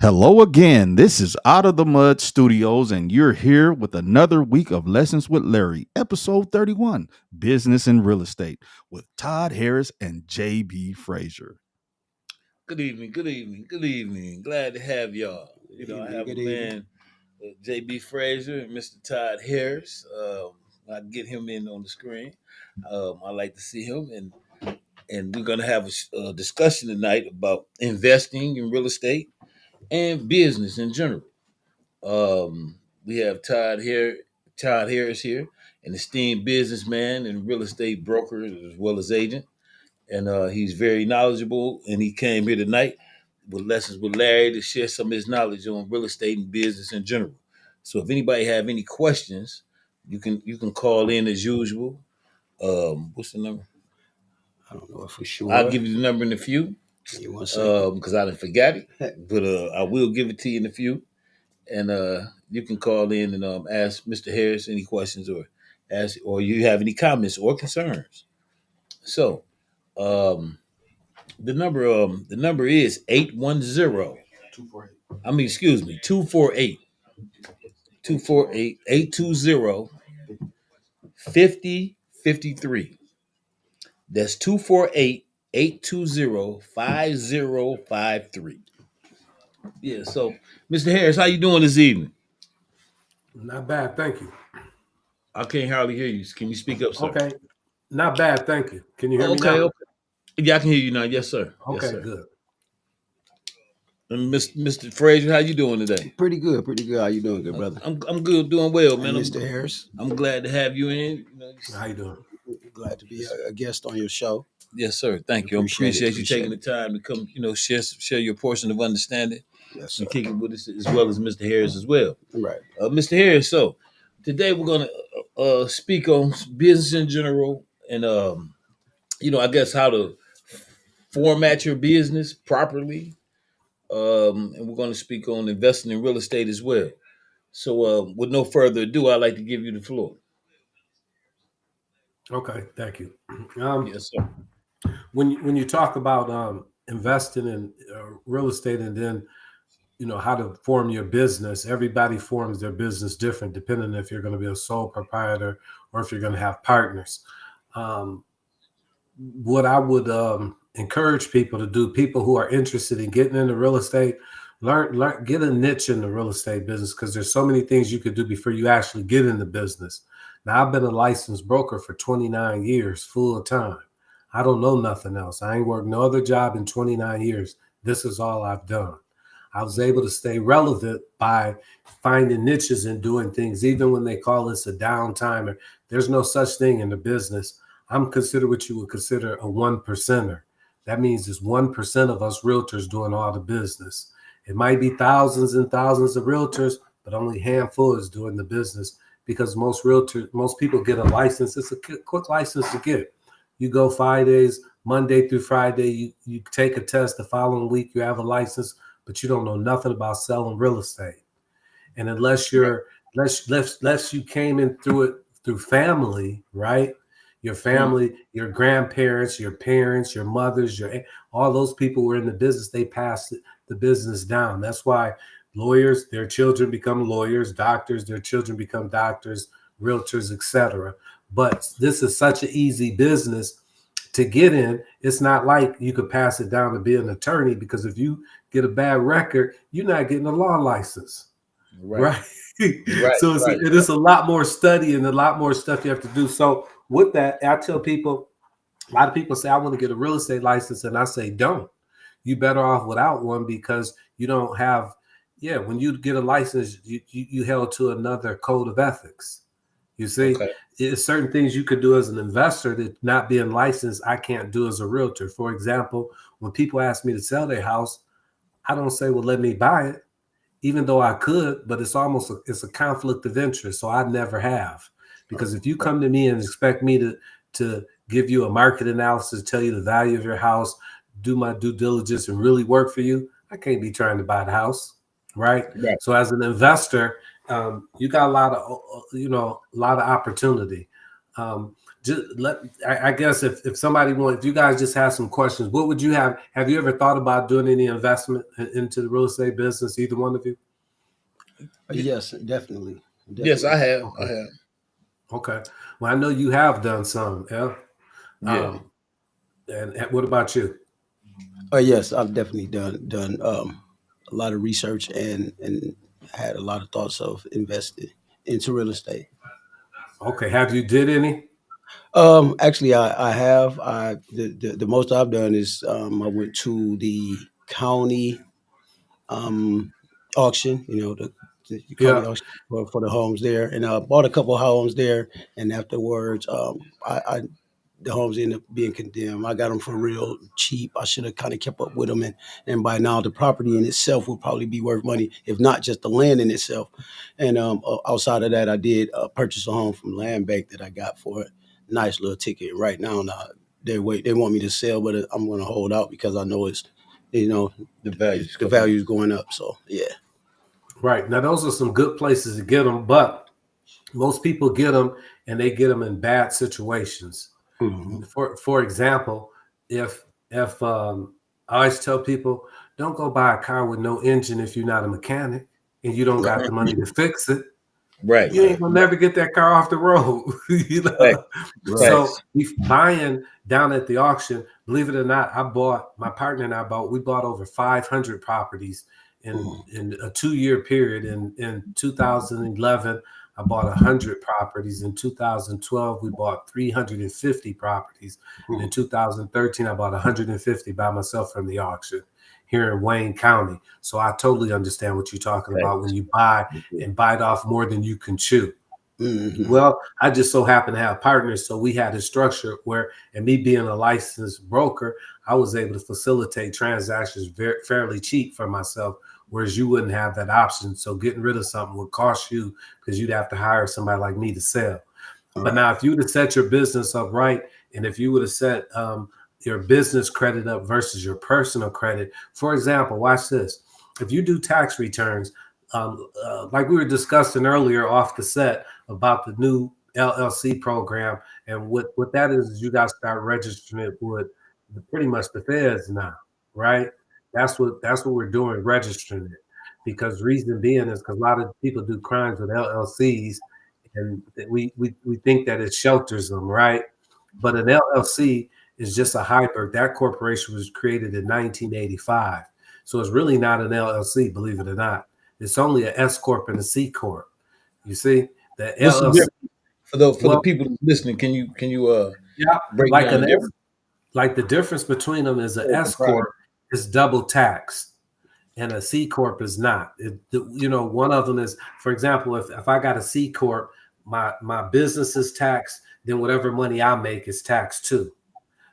Hello again. This is Out of the Mud Studios, and you're here with another week of Lessons with Larry, episode 31, Business and Real Estate, with Todd Harris and JB Frazier. Good evening, good evening, good evening. Glad to have y'all. I have a man, JB Frazier and Mr. Todd Harris. I get him in on the screen. I like to see him, and we're gonna have a discussion tonight about investing in real estate and business in general. We have Todd Harris here, an esteemed businessman and real estate broker as well as agent, and he's very knowledgeable. And he came here tonight with lessons with Larry to share some of his knowledge on real estate and business in general. So if anybody have any questions, you can call in as usual. What's the number? I don't know for sure. I'll give you the number in a few. You want to say? Because I didn't forget it, but I will give it to you in a few, and you can call in and ask Mr. Harris any questions or you have any comments or concerns. So um, the number is 810. I mean, excuse me, 248-820-5053. That's 248-820-5053. Yeah, so Mr. Harris, how you doing this evening? Not bad, thank you. I can't hardly hear you. Can you speak up, sir? Okay, not bad, thank you. Can you hear me Okay, now? okay. Yeah, I can hear you now. Yes, sir. Yes, Okay, sir. good. And Mr. Frazier, how you doing today? Pretty good, pretty good. How you doing, good brother? I'm good, doing well, man. Mr. Harris, I'm glad to have you in. How you doing? glad to be a guest on your show. Yes, sir. Thank you. I appreciate you taking the time to come, share your portion of understanding Yes, sir. and kick it with us as well as Mr. Harris as well. Right. Mr. Harris, so today we're gonna speak on business in general and I guess how to format your business properly. And we're gonna speak on investing in real estate as well. So with no further ado, I'd like to give you the floor. Okay, thank you. Yes, sir. When you talk about investing in real estate and then how to form your business, everybody forms their business different depending if you're going to be a sole proprietor or if you're going to have partners. What I would encourage people to do, people who are interested in getting into real estate, learn, get a niche in the real estate business because there's so many things you could do before you actually get in the business. Now, I've been a licensed broker for 29 years, full time. I don't know nothing else. I ain't worked no other job in 29 years. This is all I've done. I was able to stay relevant by finding niches and doing things, even when they call this a downtimer. There's no such thing in the business. I'm considered what you would consider a 1%er. That means it's 1% of us realtors doing all the business. It might be thousands and thousands of realtors, but only a handful is doing the business because most people get a license. It's a quick license to get. You go 5 days, Monday through Friday, you take a test. The following week, you have a license, but you don't know nothing about selling real estate. And unless you came in through it through family, right? Your family, your grandparents, your parents, your mothers, all those people were in the business. They passed the business down. That's why lawyers, their children become lawyers, doctors, their children become doctors, realtors, etc. But this is such an easy business to get in. It's not like you could pass it down to be an attorney because if you get a bad record, you're not getting a law license, right? So it is a lot more study and a lot more stuff you have to do. So with that, I tell people, a lot of people say, I want to get a real estate license. And I say, don't. You better off without one because you don't have, when you get a license, you held to another code of ethics. You see, There's certain things you could do as an investor that not being licensed, I can't do as a realtor. For example, when people ask me to sell their house, I don't say, well, let me buy it, even though I could, but it's a conflict of interest. So I never have. Because if you come to me and expect me to give you a market analysis, tell you the value of your house, do my due diligence and really work for you, I can't be trying to buy the house, right? So as an investor, you got a lot of opportunity. I guess if somebody if you guys just have some questions, what would you have? Have you ever thought about doing any investment into the real estate business? Either one of you? Yes, definitely. Yes, I have. Okay. I have. Okay. Well, I know you have done some. Yeah. Yeah. And what about you? Oh yes, I've definitely done a lot of research and had a lot of thoughts of investing into real estate. Okay. Have you did any? Actually, I have. The most I've done is I went to the county um, auction. The Yeah. county auction for the homes there, and I bought a couple homes there. And afterwards, I the homes ended up being condemned. I got them for real cheap. I should have kind of kept up with them, and by now the property in itself would probably be worth money, if not just the land in itself. And outside of that, I did purchase a home from Land Bank that I got for a nice little ticket. Right now, they want me to sell, but I'm going to hold out because I know it's The value. the value is going up. So yeah. Right. Now, those are some good places to get them, but most people get them and they get them in bad situations. Mm-hmm. For example, if I always tell people, don't go buy a car with no engine if you're not a mechanic and you don't got the money to fix it. Right. You ain't gonna never get that car off the road. Right. So buying down at the auction, believe it or not, my partner and I bought over 500 properties in a 2-year period. In 2011, I bought 100 properties. In 2012, we bought 350 properties. And in 2013, I bought 150 by myself from the auction here in Wayne County. So I totally understand what you're talking about when you buy and bite off more than you can chew. Mm-hmm. Well, I just so happen to have partners. So we had a structure where, and me being a licensed broker, I was able to facilitate transactions fairly cheap for myself, whereas you wouldn't have that option. So getting rid of something would cost you because you'd have to hire somebody like me to sell. But now if you would have set your business up right, and if you would have set your business credit up versus your personal credit. For example, watch this. If you do tax returns, like we were discussing earlier off the set about the new LLC program, and what that is you got to start registering it with pretty much the feds now, right? That's what we're doing, registering it. Because reason being is because a lot of people do crimes with LLCs, and we think that it shelters them, right? But an LLC is just a hybrid. That corporation was created in 1985. So it's really not an LLC, believe it or not. It's only an S Corp and a C Corp. You see? The What's the LLC. difference? For the people listening, can you break like down the difference? like the difference between them is an S Corp is double taxed and a C Corp is not. One of them is, for example, if I got a C Corp, my business is taxed, then whatever money I make is taxed too.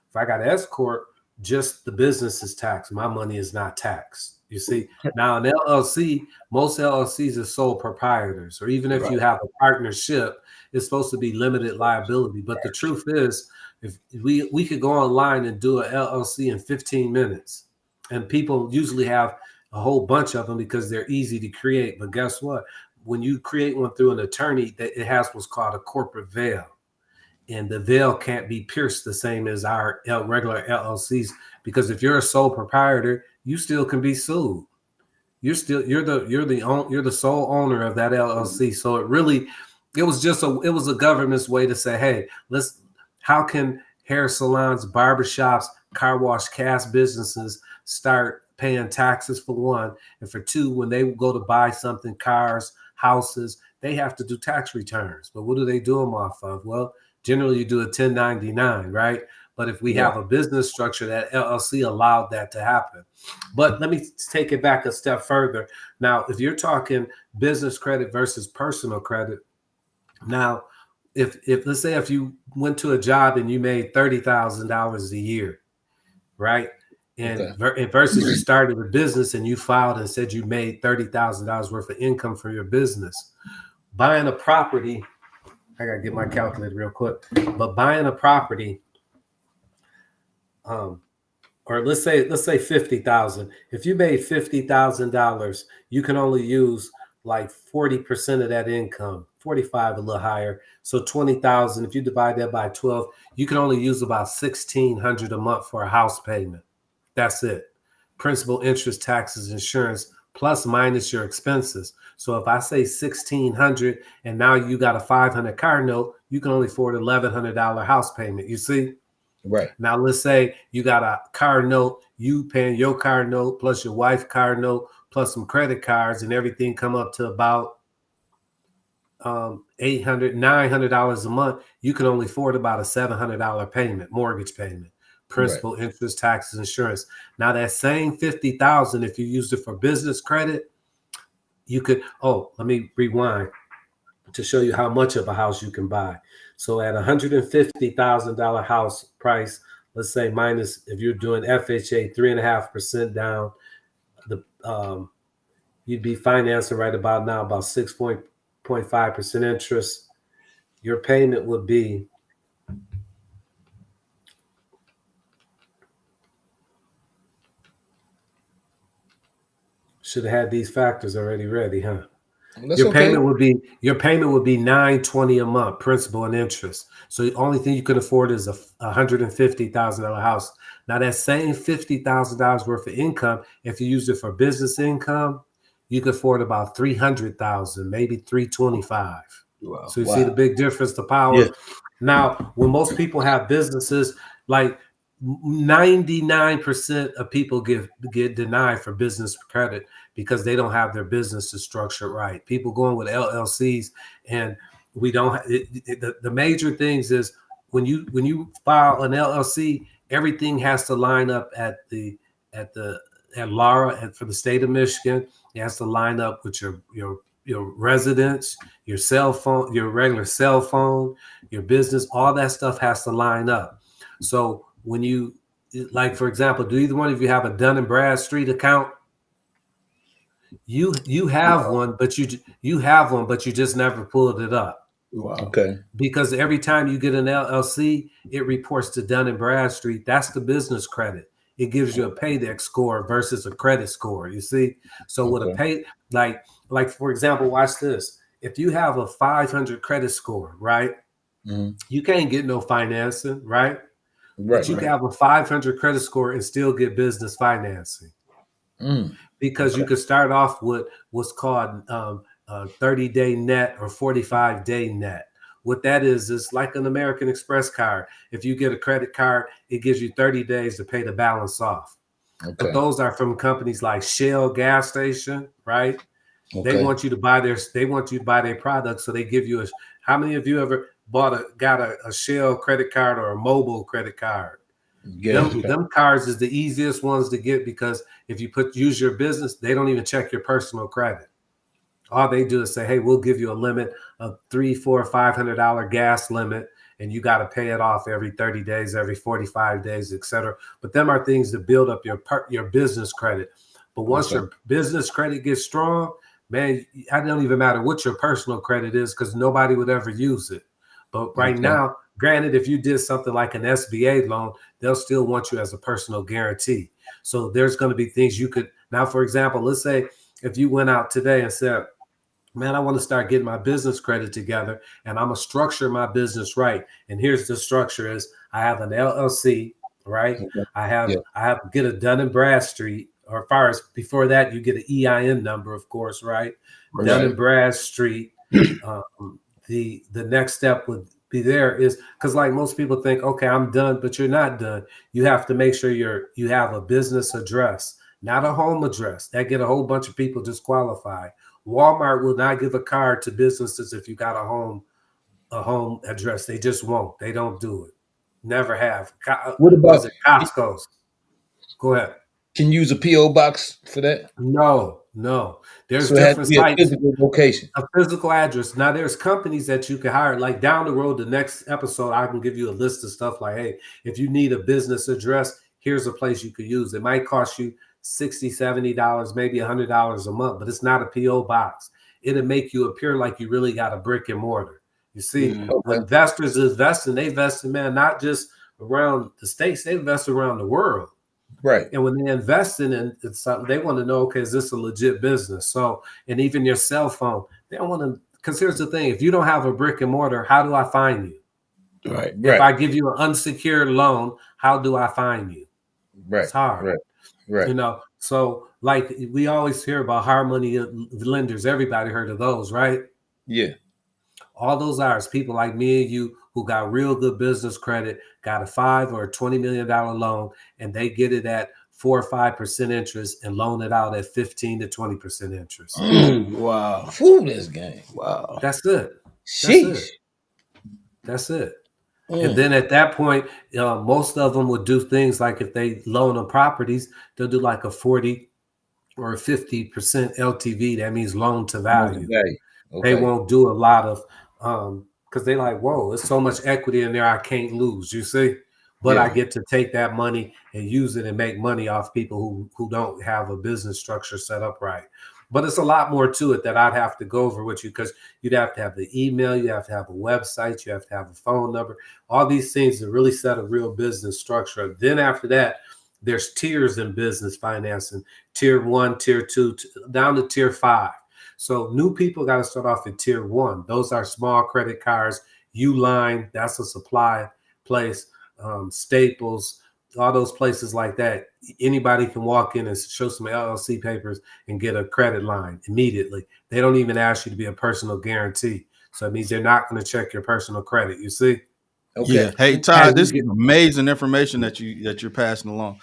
If I got S Corp, just the business is taxed. My money is not taxed. You see, now an LLC, most LLCs are sole proprietors, or even if you have a partnership, it's supposed to be limited liability. But the truth is, if we could go online and do an LLC in 15 minutes, and people usually have a whole bunch of them because they're easy to create. But guess what? When you create one through an attorney, it has what's called a corporate veil. And the veil can't be pierced the same as our regular LLCs, because if you're a sole proprietor, you still can be sued. You're the sole owner of that LLC. So it was a government's way to say, hey, how can hair salons, barbershops, car wash, cast businesses start paying taxes for one, and for two, when they go to buy something, cars, houses, they have to do tax returns. But what do they do them off of? Well, generally you do a 1099, right? But if we have a business structure, that LLC allowed that to happen. But let me take it back a step further. Now, if you're talking business credit versus personal credit, now, if let's say if you went to a job and you made $30,000 a year, right? And versus you started a business and you filed and said you made $30,000 worth of income from your business, buying a property, I gotta get my calculator real quick, but buying a property, or let's say 50,000. If you made $50,000, you can only use like 40% of that income 45 a little higher. So 20,000. If you divide that by 12, you can only use about 1,600 a month for a house payment. That's it. Principal, interest, taxes, insurance, plus minus your expenses. So if I say 1,600 and now you got a 500 car note, you can only afford $1,100 house payment. You see? Right. Now let's say you got a car note, you paying your car note plus your wife's car note plus some credit cards, and everything come up to about $800, $900 a month. You can only afford about a $700 payment, mortgage payment, principal, interest, taxes, insurance. Now that same $50,000, if you used it for business credit, you could. Oh, let me rewind to show you how much of a house you can buy. So at $150,000 house price, let's say minus, if you're doing FHA 3.5% down, you'd be financing right about now about 6.5% interest. Your payment would be should have had these factors already ready, huh? Your payment would be $920 a month, principal and interest. So the only thing you can afford is a $150,000 house. Now that same $50,000 worth of income, if you use it for business income, you could afford about $300,000, maybe $325,000. Wow. So you see the big difference, the power. Yeah. Now, when most people have businesses, like 99% of people get denied for business credit because they don't have their businesses structured right. People going with LLCs, and we don't. The major things is when you file an LLC, everything has to line up at Lara and for the state of Michigan. It has to line up with your residence, your cell phone, your regular cell phone, your business. All that stuff has to line up. So when you, like, for example, do either one of you have a Dun & Bradstreet account? You have one, but you have one, but you just never pulled it up. Wow. Okay. Because every time you get an LLC, it reports to Dun & Bradstreet. That's the business credit. It gives you a paydex score versus a credit score. You see? So with a pay, like for example, watch this. If you have a 500 credit score, right? Mm-hmm. You can't get no financing, right? But you can have a 500 credit score and still get business financing. Because you could start off with what's called 30-day net or 45-day net. What that is like an American Express card. If you get a credit card, it gives you 30 days to pay the balance off. Okay. But those are from companies like Shell gas station, right? Okay. They want you to buy their products, so they give you how many of you ever got a Shell credit card or a mobile credit card? Yeah. Them cards is the easiest ones to get because if you use your business, they don't even check your personal credit. All they do is say, hey, we'll give you a limit of $300, $400, $500 gas limit, and you got to pay it off every 30 days, every 45 days, et cetera. But them are things to build up your business credit. But once your business credit gets strong, man, it don't even matter what your personal credit is because nobody would ever use it. But right now, granted, if you did something like an SBA loan, they'll still want you as a personal guarantee. So there's going to be things you could now, for example, let's say if you went out today and said, man, I want to start getting my business credit together and I'm going to structure my business right. And here's the structure is I have an LLC, right? Okay. I have to get a Dun & Bradstreet, or as far as before that, you get an EIN number, of course, right? Dun & Bradstreet. The next step would be there is because like most people think, okay, I'm done, but you're not done. You have to make sure you have a business address, not a home address. That get a whole bunch of people disqualified. Walmart will not give a card to businesses if you got a home address. They just won't. They don't do it. Never have. What about Costco's? Go ahead. Can you use a P.O. box for that? No. There's different sites. A physical location. A physical address. Now there's companies that you can hire. Like down the road, the next episode, I can give you a list of stuff like, hey, if you need a business address, here's a place you could use. It might cost you $60, $70, maybe $100 a month, but it's not a P.O. box. It'll make you appear like you really got a brick and mortar. You see, when investors investing, they invest in, man, not just around the States, they invest around the world. Right. And when they invest in something, they want to know, okay, is this a legit business? So, and even your cell phone, they don't want to because here's the thing: if you don't have a brick and mortar, how do I find you? Right. If I give you an unsecured loan, how do I find you? Right. It's hard. Right. You know, so like we always hear about hard money lenders. Everybody heard of those, right? Yeah. All those are people like me and you who got real good business credit, got a $5 or $20 million loan, and they get it at 4 or 5% interest and loan it out at 15 to 20% interest. Wow. Fool this game. Wow. That's it. Sheesh. That's it. And then at that point, most of them would do things like if they loan on properties, they'll do like a 40 or 50% LTV. That means loan to value. Okay. They won't do a lot of because they like, whoa, there's so much equity in there I can't lose, you see? But I get to take that money and use it and make money off people who don't have a business structure set up right. But it's a lot more to it that I'd have to go over with you because you'd have to have the email, you have to have a website, you have to have a phone number, all these things to really set a real business structure. Then after that, there's tiers in business financing, tier 1, tier 2, down to tier 5. So new people got to start off at tier 1. Those are small credit cards, Uline, that's a supply place, Staples, all those places like that. Anybody can walk in and show some LLC papers and get a credit line immediately. They don't even ask you to be a personal guarantee. So it means they're not going to check your personal credit. You see? Okay. Yeah. Hey, Todd, this is amazing information that you're passing along.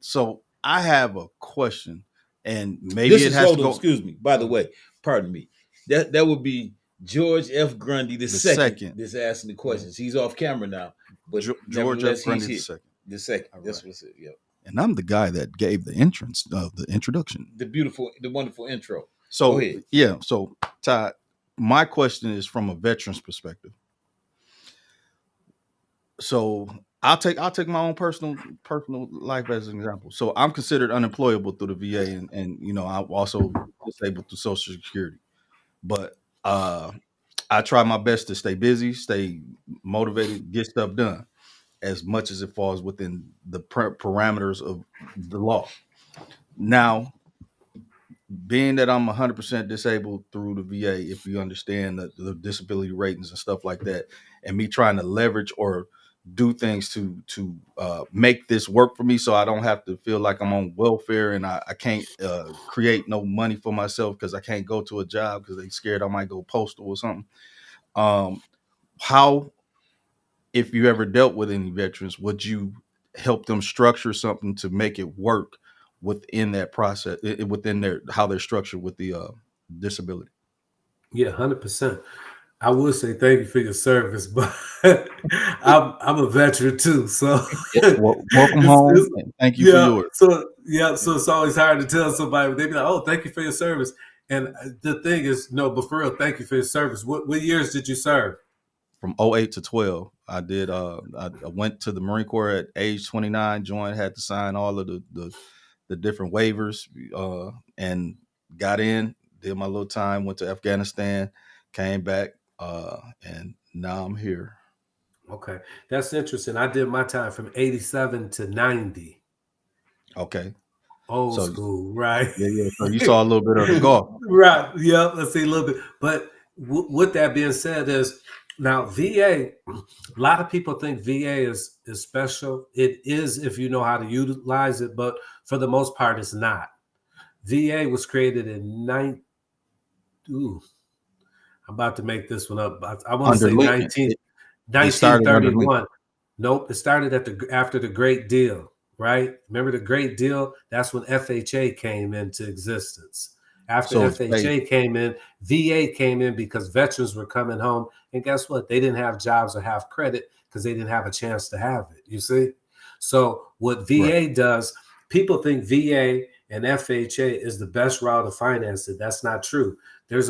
So I have a question, and maybe this it is has to go. Excuse me. By the way, pardon me. That would be George F. Grundy the second. That's asking the questions. He's off camera now, but George F. Grundy the second. The second. All that's right. what's it. Yep. And I'm the guy that gave the introduction. The wonderful intro. So go ahead. Yeah. So Todd, my question is from a veteran's perspective. So I'll take my own personal life as an example. So I'm considered unemployable through the VA, and you know I'm also disabled through Social Security. But I try my best to stay busy, stay motivated, get stuff done as much as it falls within the parameters of the law. Now, being that I'm 100% disabled through the VA, if you understand the disability ratings and stuff like that, and me trying to leverage or do things to make this work for me so I don't have to feel like I'm on welfare and I can't create no money for myself because I can't go to a job because they scared I might go postal or something. How, if you ever dealt with any veterans, would you help them structure something to make it work within that process, within how they're structured with the disability? Yeah, 100%. I would say thank you for your service, but I'm a veteran too. So welcome home. And thank you for yours. So it's always hard to tell somebody. They be like, "Oh, thank you for your service." And the thing is, no, but for real, thank you for your service. What years did you serve? From 08 to 12. I did. I went to the Marine Corps at age 29. Joined, had to sign all of the different waivers, and got in. Did my little time. Went to Afghanistan, came back. And now I'm here. Okay, that's interesting. I did my time from 87 to 90. Okay, old school, right? Yeah. So you saw a little bit of the golf, right? Yeah, let's see a little bit. But with that being said, is now VA. A lot of people think VA is special. It is if you know how to utilize it, but for the most part, it's not. VA was created in I'm about to make this one up. I want to say 1931. Nope, it started after the Great Deal, right? Remember the Great Deal? That's when FHA came into existence. After FHA came in, VA came in because veterans were coming home. And guess what? They didn't have jobs or have credit because they didn't have a chance to have it. You see? So what VA does, people think VA and FHA is the best route to finance it. That's not true. There's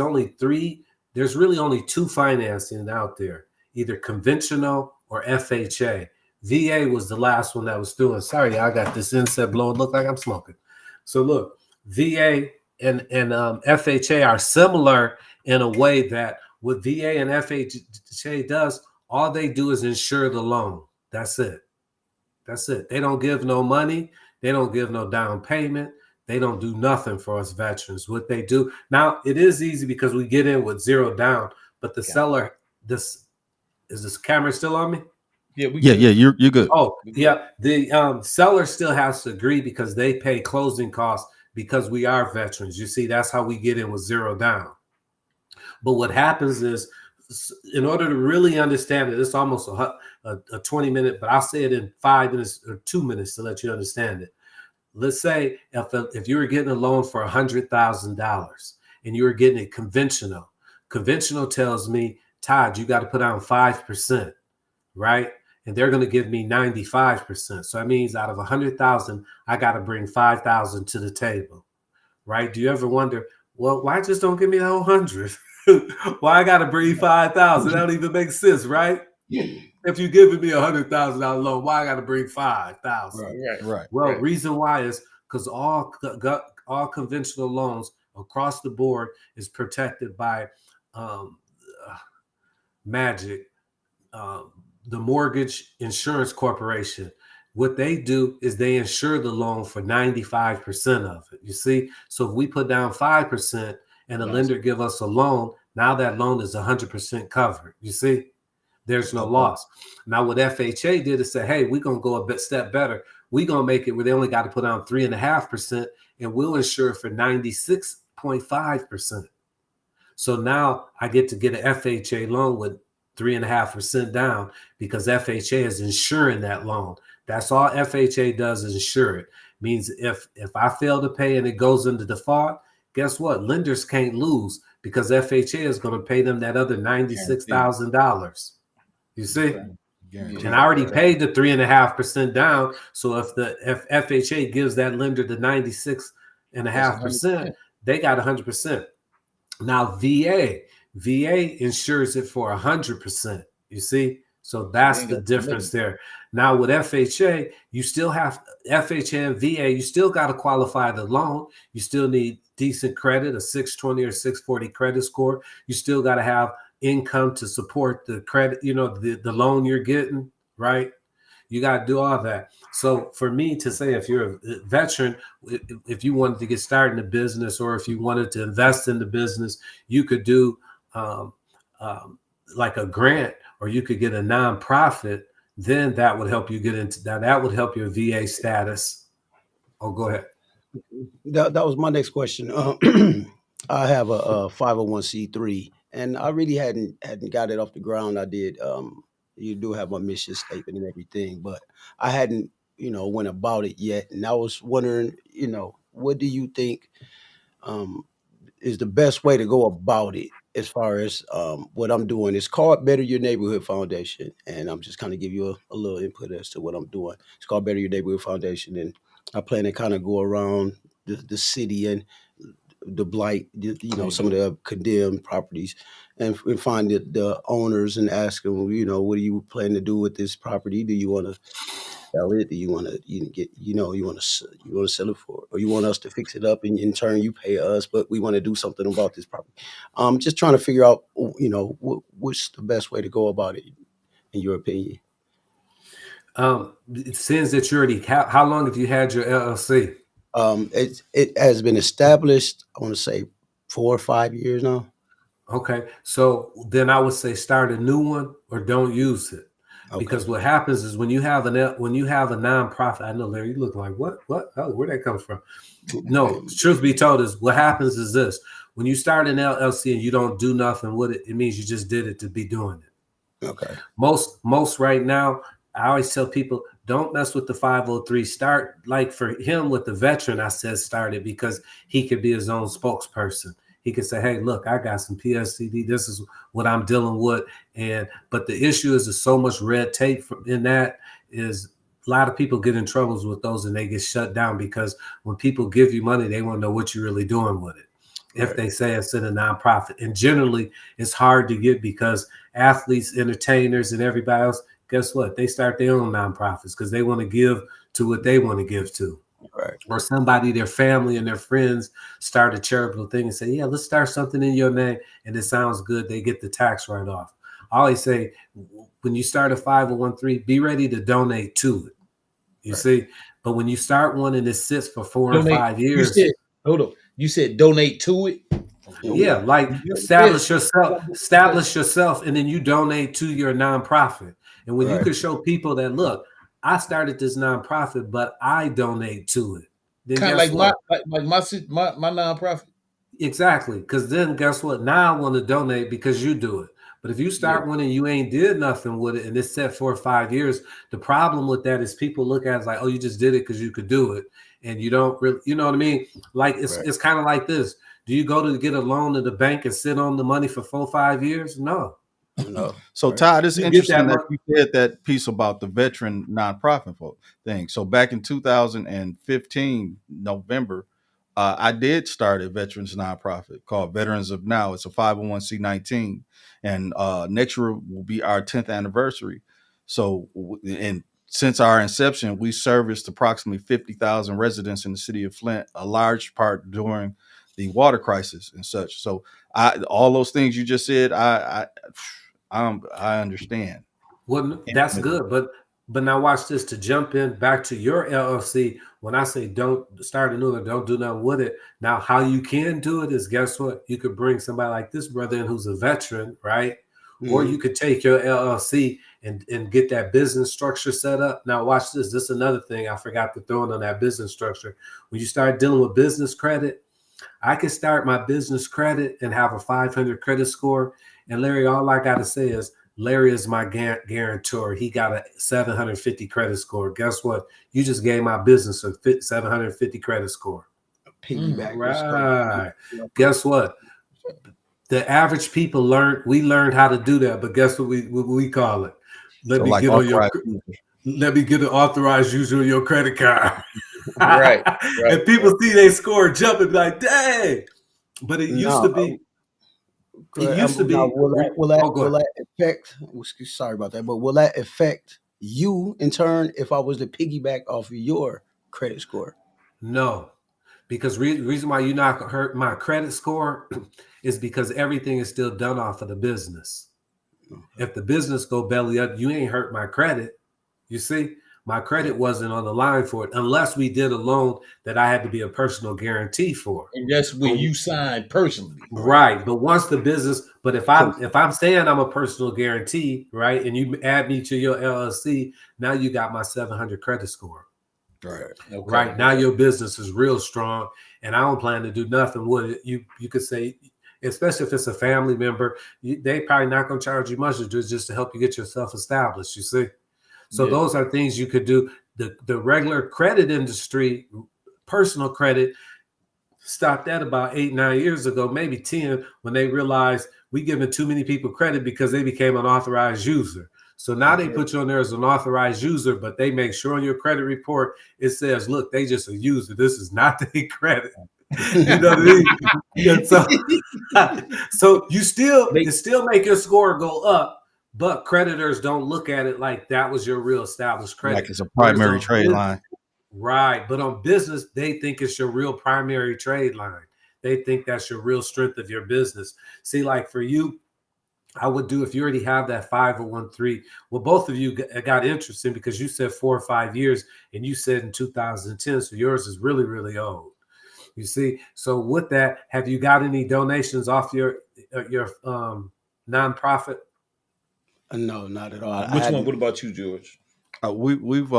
really only two financing out there, either conventional or FHA. VA was the last one that was doing. Sorry, I got this inset blowing. Look like I'm smoking. So look, VA and FHA are similar in a way that what VA and FHA does, all they do is insure the loan. That's it. They don't give no money. They don't give no down payment. They don't do nothing for us veterans. What they do now, it is easy because we get in with zero down, but the seller, is this camera still on me? Yeah, we Yeah, good. you're good. Oh, We good. yeah. The seller still has to agree because they pay closing costs because we are veterans. You see, that's how we get in with zero down. But what happens is, in order to really understand it, it's almost a 20-minute, but I'll say it in 5 minutes or 2 minutes to let you understand it. Let's say if you were getting a loan for $100,000 and you were getting it conventional. Conventional tells me, Todd, you got to put down 5%, right? And they're going to give me 95%. So that means out of 100,000, I got to bring 5,000 to the table, right? Do you ever wonder, well, why just don't give me the whole 100? Why I got to bring 5,000? That don't even make sense, right? If you're giving me $100,000 loan, why I got to bring 5,000? Right. Well, reason why is because all conventional loans across the board is protected by Magic, the Mortgage Insurance Corporation. What they do is they insure the loan for 95% of it. You see, so if we put down 5% and a lender give us a loan, now that loan is 100% covered. You see, there's no loss. Now, what FHA did is say, hey, we're going to go a step better. We're going to make it where they only got to put down 3.5%, and we'll insure for 96.5%. So now I get to get an FHA loan with 3.5% down because FHA is insuring that loan. That's all FHA does is insure it. Means if I fail to pay and it goes into default, guess what? Lenders can't lose because FHA is going to pay them that other $96,000. You see? And I already paid the 3.5% down. So if FHA gives that lender the 96.5%, they got 100%. Now VA insures it for 100%. You see? So that's the difference there. Now with FHA, you still have FHA and VA, you still got to qualify the loan. You still need decent credit, a 620 or 640 credit score. You still got to have income to support the credit, the loan you're getting, right? You got to do all that. So for me to say, if you're a veteran, if you wanted to get started in a business or if you wanted to invest in the business, you could do like a grant or you could get a nonprofit. Then that would help you get into that. That would help your VA status. Oh, go ahead. That was my next question. I have a 501c3, and I really hadn't got it off the ground. I did. You do have my mission statement and everything, but I hadn't, went about it yet. And I was wondering, what do you think is the best way to go about it as far as what I'm doing? It's called Better Your Neighborhood Foundation, and I'm just kind of give you a little input as to what I'm doing. It's called Better Your Neighborhood Foundation, and I plan to kind of go around the city and the blight, some of the condemned properties, and find the owners and ask them, what do you plan to do with this property? Do you want to sell it? Do you want to get, you want to sell it for, or you want us to fix it up, and in turn you pay us, but we want to do something about this property. Just trying to figure out, what's the best way to go about it, in your opinion. Since that you already, how long have you had your LLC? It has been established, I want to say 4 or 5 years now. Okay, so then I would say start a new one or don't use it. Okay. Because what happens is when you have a nonprofit, I know, Larry, you look like what? Oh, where that comes from? No, truth be told is what happens is this: when you start an LLC and you don't do nothing with it, it means you just did it to be doing it. Okay. Most right now, I always tell people, don't mess with the 503. Start, like for him with the veteran, I said start it because he could be his own spokesperson. He could say, hey, look, I got some PSCD. This is what I'm dealing with. But the issue is there's so much red tape in that is a lot of people get in troubles with those and they get shut down because when people give you money, they want to know what you're really doing with it. Right. If they say it's in a nonprofit. And generally, it's hard to get because athletes, entertainers, and everybody else, guess what? They start their own nonprofits because they want to give to what they want to give to. Right. Or somebody, their family and their friends start a charitable thing and say, yeah, let's start something in your name. And it sounds good. They get the tax write-off. I always say, when you start a 501(c)(3), be ready to donate to it. You see, But when you start one and it sits for 4 or Donate. 5 You years, said, hold on. You said donate to it. yeah, like establish yourself, and then you donate to your nonprofit. And when you Right. can show people that, look, I started this nonprofit, but I donate to it. Then Kind of guess like what? my nonprofit. Exactly. Because then guess what? Now I want to donate because you do it. But if you start one and you ain't did nothing with it and it's set 4 or 5 years, the problem with that is people look at it as like, oh, you just did it because you could do it. And you don't really, you know what I mean? Like it's kind of like this. Do you go to get a loan at the bank and sit on the money for 4 or 5 years? No. No. So Todd, it's You get interesting that that you said that piece about the veteran nonprofit thing. So back in 2015 November, I did start a veterans nonprofit called Veterans of Now. It's a 501c19, and next year will be our 10th anniversary. So, and since our inception, we serviced approximately 50,000 residents in the city of Flint, a large part during the water crisis and such. So, all those things you just said, I understand. Well, that's good, but now watch this. To jump in back to your LLC, when I say don't start a new one, don't do nothing with it. Now, how you can do it is, guess what? You could bring somebody like this brother in who's a veteran, right? Or you could take your LLC and get that business structure set up. Now, watch this. This is another thing I forgot to throw in on that business structure. When you start dealing with business credit, I can start my business credit and have a 500 credit score. And Larry, all I got to say is, Larry is my guarantor. He got a 750 credit score. Guess what? You just gave my business a 750 credit score. Piggyback. Right. Guess what? The average people learned how to do that, but guess what we call it? Let me get an authorized user of your credit card. Right. And people see they score jumping like, dang. But it used to be. It used to be. Will that affect? Sorry about that, but will that affect you in turn if I was to piggyback off of your credit score? No, because reason why you're not gonna hurt my credit score is because everything is still done off of the business. If the business go belly up, you ain't hurt my credit. You see, my credit wasn't on the line for it unless we did a loan that I had to be a personal guarantee for. And that's when you signed personally. Right. But once the business, but if I'm saying I'm a personal guarantee, right, and you add me to your LLC, now you got my 700 credit score. Right. Okay. Right. Now your business is real strong, and I don't plan to do nothing with it. You could say, especially if it's a family member, they probably not going to charge you much to do just to help you get yourself established. You see. So those are things you could do. The regular credit industry, personal credit, stopped that about 8-9 years ago, maybe 10, when they realized we giving too many people credit because they became an authorized user. So now they put you on there as an authorized user, but they make sure on your credit report it says, look, they just a user. This is not their credit. You know what I mean? So you still make your score go up. But creditors don't look at it like that was your real established credit. Like it's a primary trade line. Right. But on business, they think it's your real primary trade line. They think that's your real strength of your business. See, like for you, I would do, if you already have that 501(c)(3), well, both of you got interesting because you said 4 or 5 years and you said in 2010. So yours is really, really old. You see, so with that, have you got any donations off your nonprofit? No, not at all. Which one? What about you, George? We've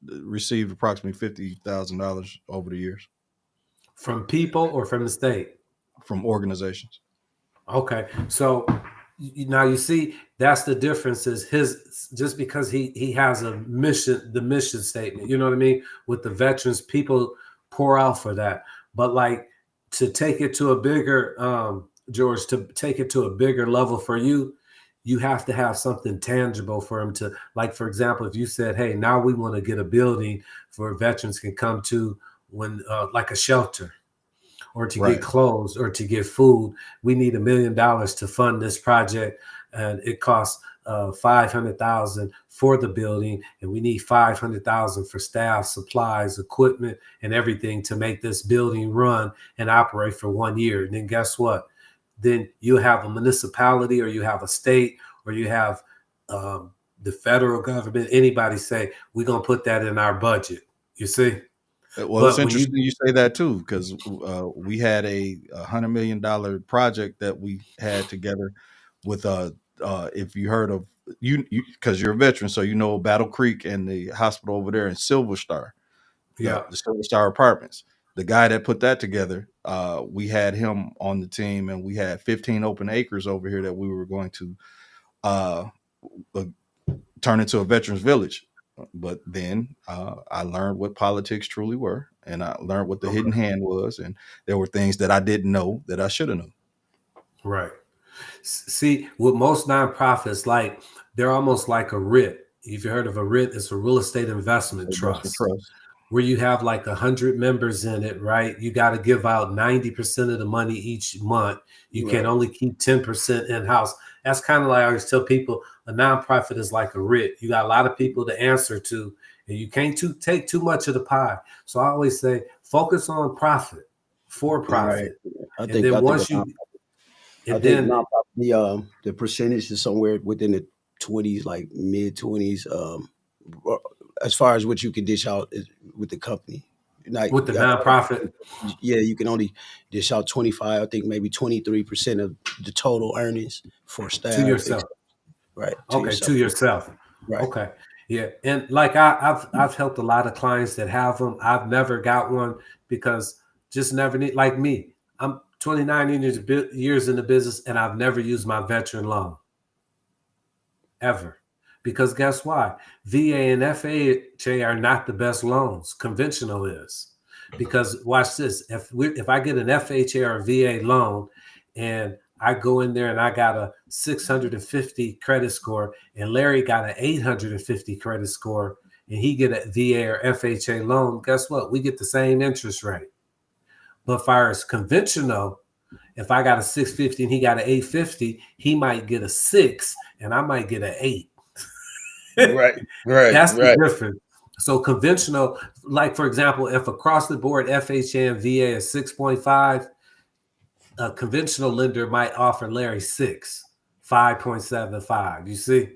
received approximately $50,000 over the years from people or from the state, from organizations. Okay, so now you see that's the difference. Is his just because he has a mission, the mission statement. You know what I mean? With the veterans, people pour out for that, but like to take it to a bigger George, to take it to a bigger level for you. You have to have something tangible for them to, like, for example, if you said, hey, now we want to get a building for veterans can come to when like a shelter or to get clothes or to get food, we need $1 million to fund this project. And it costs $500,000 for the building. And we need $500,000 for staff, supplies, equipment, and everything to make this building run and operate for 1 year. And then guess what? Then you have a municipality or you have a state or you have the federal government, anybody say, we're going to put that in our budget. You see? Well, it's interesting you say that too, because we had a $100 million project that we had together with if you heard of you because you're a veteran, so you know Battle Creek and the hospital over there in Silver Star, the Silver Star Apartments. The guy that put that together, we had him on the team, and we had 15 open acres over here that we were going to uh, turn into a veterans village. But then I learned what politics truly were, and I learned what the hidden hand was, and there were things that I didn't know that I should have known. Right. See, with most nonprofits, like they're almost like a RIT. If you heard of a RIT, it's a real estate investment trust, where you have like 100 members in it, right? You got to give out 90% of the money each month. You can only keep 10% in-house. That's kind of like I always tell people, a nonprofit is like a RIT. You got a lot of people to answer to, and you can't take too much of the pie. So I always say, focus on profit, for profit. Right. The percentage is somewhere within the 20s, like mid 20s, as far as what you can dish out with the company. Like, with the nonprofit, you can only dish out 25, I think maybe 23% of the total earnings for staff. To yourself. Right. To yourself. Right. Okay. Yeah. And like I've helped a lot of clients that have them. I've never got one because just never need, like me. I'm 29 years in the business, and I've never used my veteran loan. Ever. Because guess why? VA and FHA are not the best loans. Conventional is. Because watch this. If I get an FHA or VA loan and I go in there and I got a 650 credit score and Larry got an 850 credit score and he get a VA or FHA loan, guess what? We get the same interest rate. But as far as conventional, if I got a 650 and he got an 850, he might get a 6 and I might get an 8. Right. That's the difference. So conventional, like for example, if across the board FHA and VA is 6.5, a conventional lender might offer Larry 5.75. You see,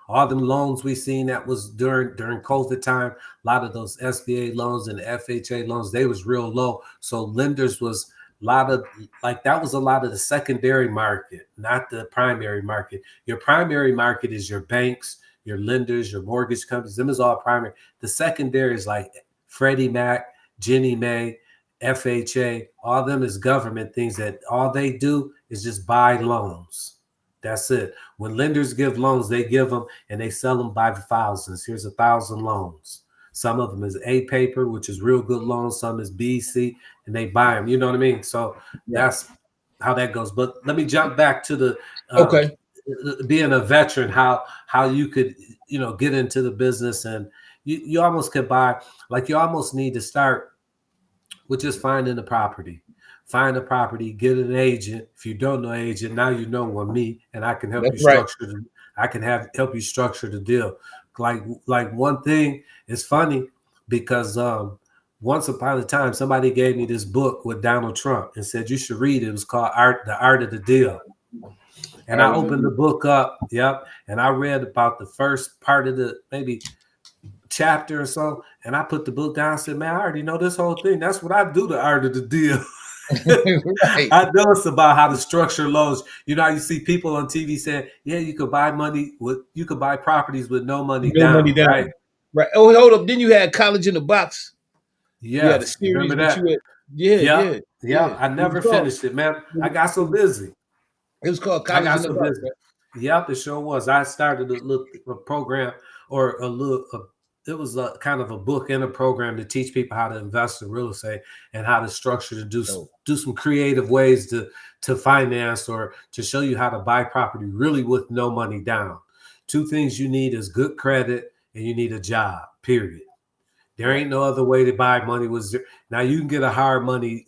all them loans we seen that was during COVID time, a lot of those SBA loans and FHA loans, they was real low. So lenders was a lot of the secondary market, not the primary market. Your primary market is your banks, your lenders, your mortgage companies. Them is all primary. The secondary is like Freddie Mac, Ginnie Mae, FHA. All them is government things that all they do is just buy loans. That's it. When lenders give loans, they give them and they sell them by the thousands. Here's 1,000 loans. Some of them is A paper, which is real good loans. Some is B, C, and they buy them. You know what I mean? So that's how that goes. But let me jump back to the being a veteran, how you could, get into the business, and you almost could buy, like you almost need to start with just finding the property. Find a property, get an agent. If you don't know an agent, now you know me, and I can help structure. I can help you structure the deal. Like one thing is funny because once upon a time somebody gave me this book with Donald Trump and said you should read it. It was called The Art of the Deal. And I opened the book up, and I read about the first part of the maybe chapter or so, and I put the book down and said, man, I already know this whole thing. That's what I do, the art of the deal. I know it's about how to structure loans. You see people on TV saying, yeah, you could buy properties with no money down. Right? Oh, hold up. Then you had College in the Box. Yeah, the series. Remember that? Yeah. I never finished it, man. I got so busy. It was called College in the Box. Yep, it sure was. I started a program or it was a kind of a book and a program to teach people how to invest in real estate and how to structure to do some creative ways to finance or to show you how to buy property really with no money down. Two things you need is good credit and you need a job, period. There ain't no other way to buy money with zero. Now you can get a hard money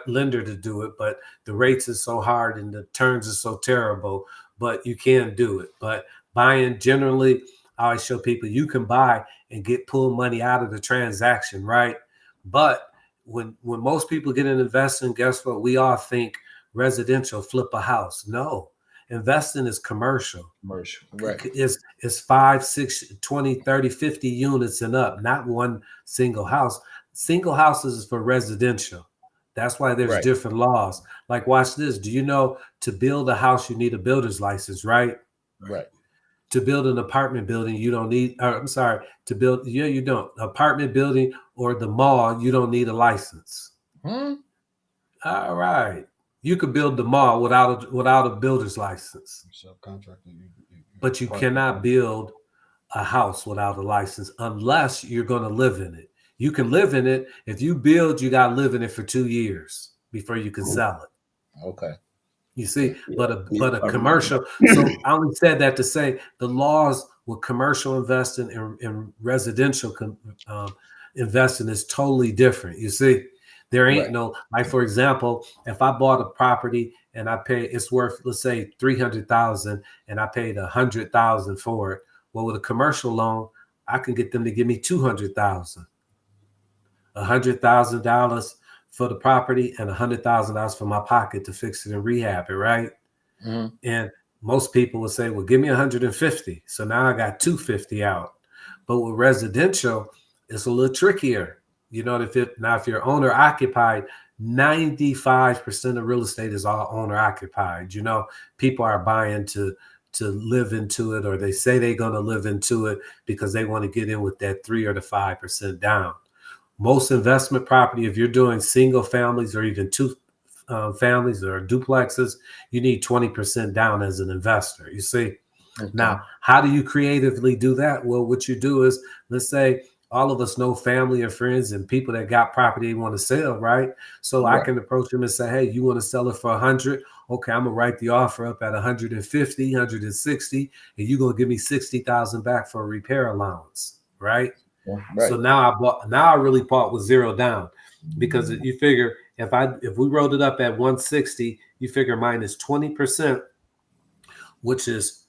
lender to do it, but the rates is so hard and the terms are so terrible, but you can do it. But buying generally, I always show people you can buy and pull money out of the transaction, right? But when most people get in investing, guess what? We all think residential, flip a house. No, Investing is commercial. Commercial. Right. It's 5, 6, 20, 30, 50 units and up, not one single house. Single houses is for residential. That's why there's Right. different laws. Like, watch this. Do you know to build a house, you need a builder's license, right? Right. To build an apartment building, you don't need, I'm sorry, to build, you don't. Apartment building or the mall, you don't need a license. All right. You could build the mall without a builder's license. Subcontracting. But you cannot build a house without a license unless you're going to live in it. You can live in it. If you build, you got to live in it for 2 years before you can sell it. Okay. You see, but a commercial. So I only said that to say the laws with commercial investing and residential investing is totally different. You see, there ain't no, like, for example, if I bought a property and it's worth, let's say, 300,000 and I paid 100,000 for it. Well, with a commercial loan, I can get them to give me 200,000, $100,000 for the property and $100,000 for my pocket to fix it and rehab it, right? Mm-hmm. And most people would say, well, give me 150. So now I got 250 out. But with residential, it's a little trickier. You know, if you're owner occupied, 95% of real estate is all owner occupied. You know, people are buying to live into it, or they say they're going to live into it because they want to get in with that 3 or the 5% down. Most investment property, if you're doing single families or even two families or duplexes, you need 20% down as an investor. You see, Now, how do you creatively do that? Well, what you do is, let's say all of us know family and friends and people that got property they want to sell, right? So I can approach them and say, hey, you want to sell it for 100? Okay, I'm gonna write the offer up at 150, 160, and you're gonna give me 60,000 back for a repair allowance, right? So now I really bought with zero down, because you figure if we wrote it up at 160, you figure mine is 20%, which is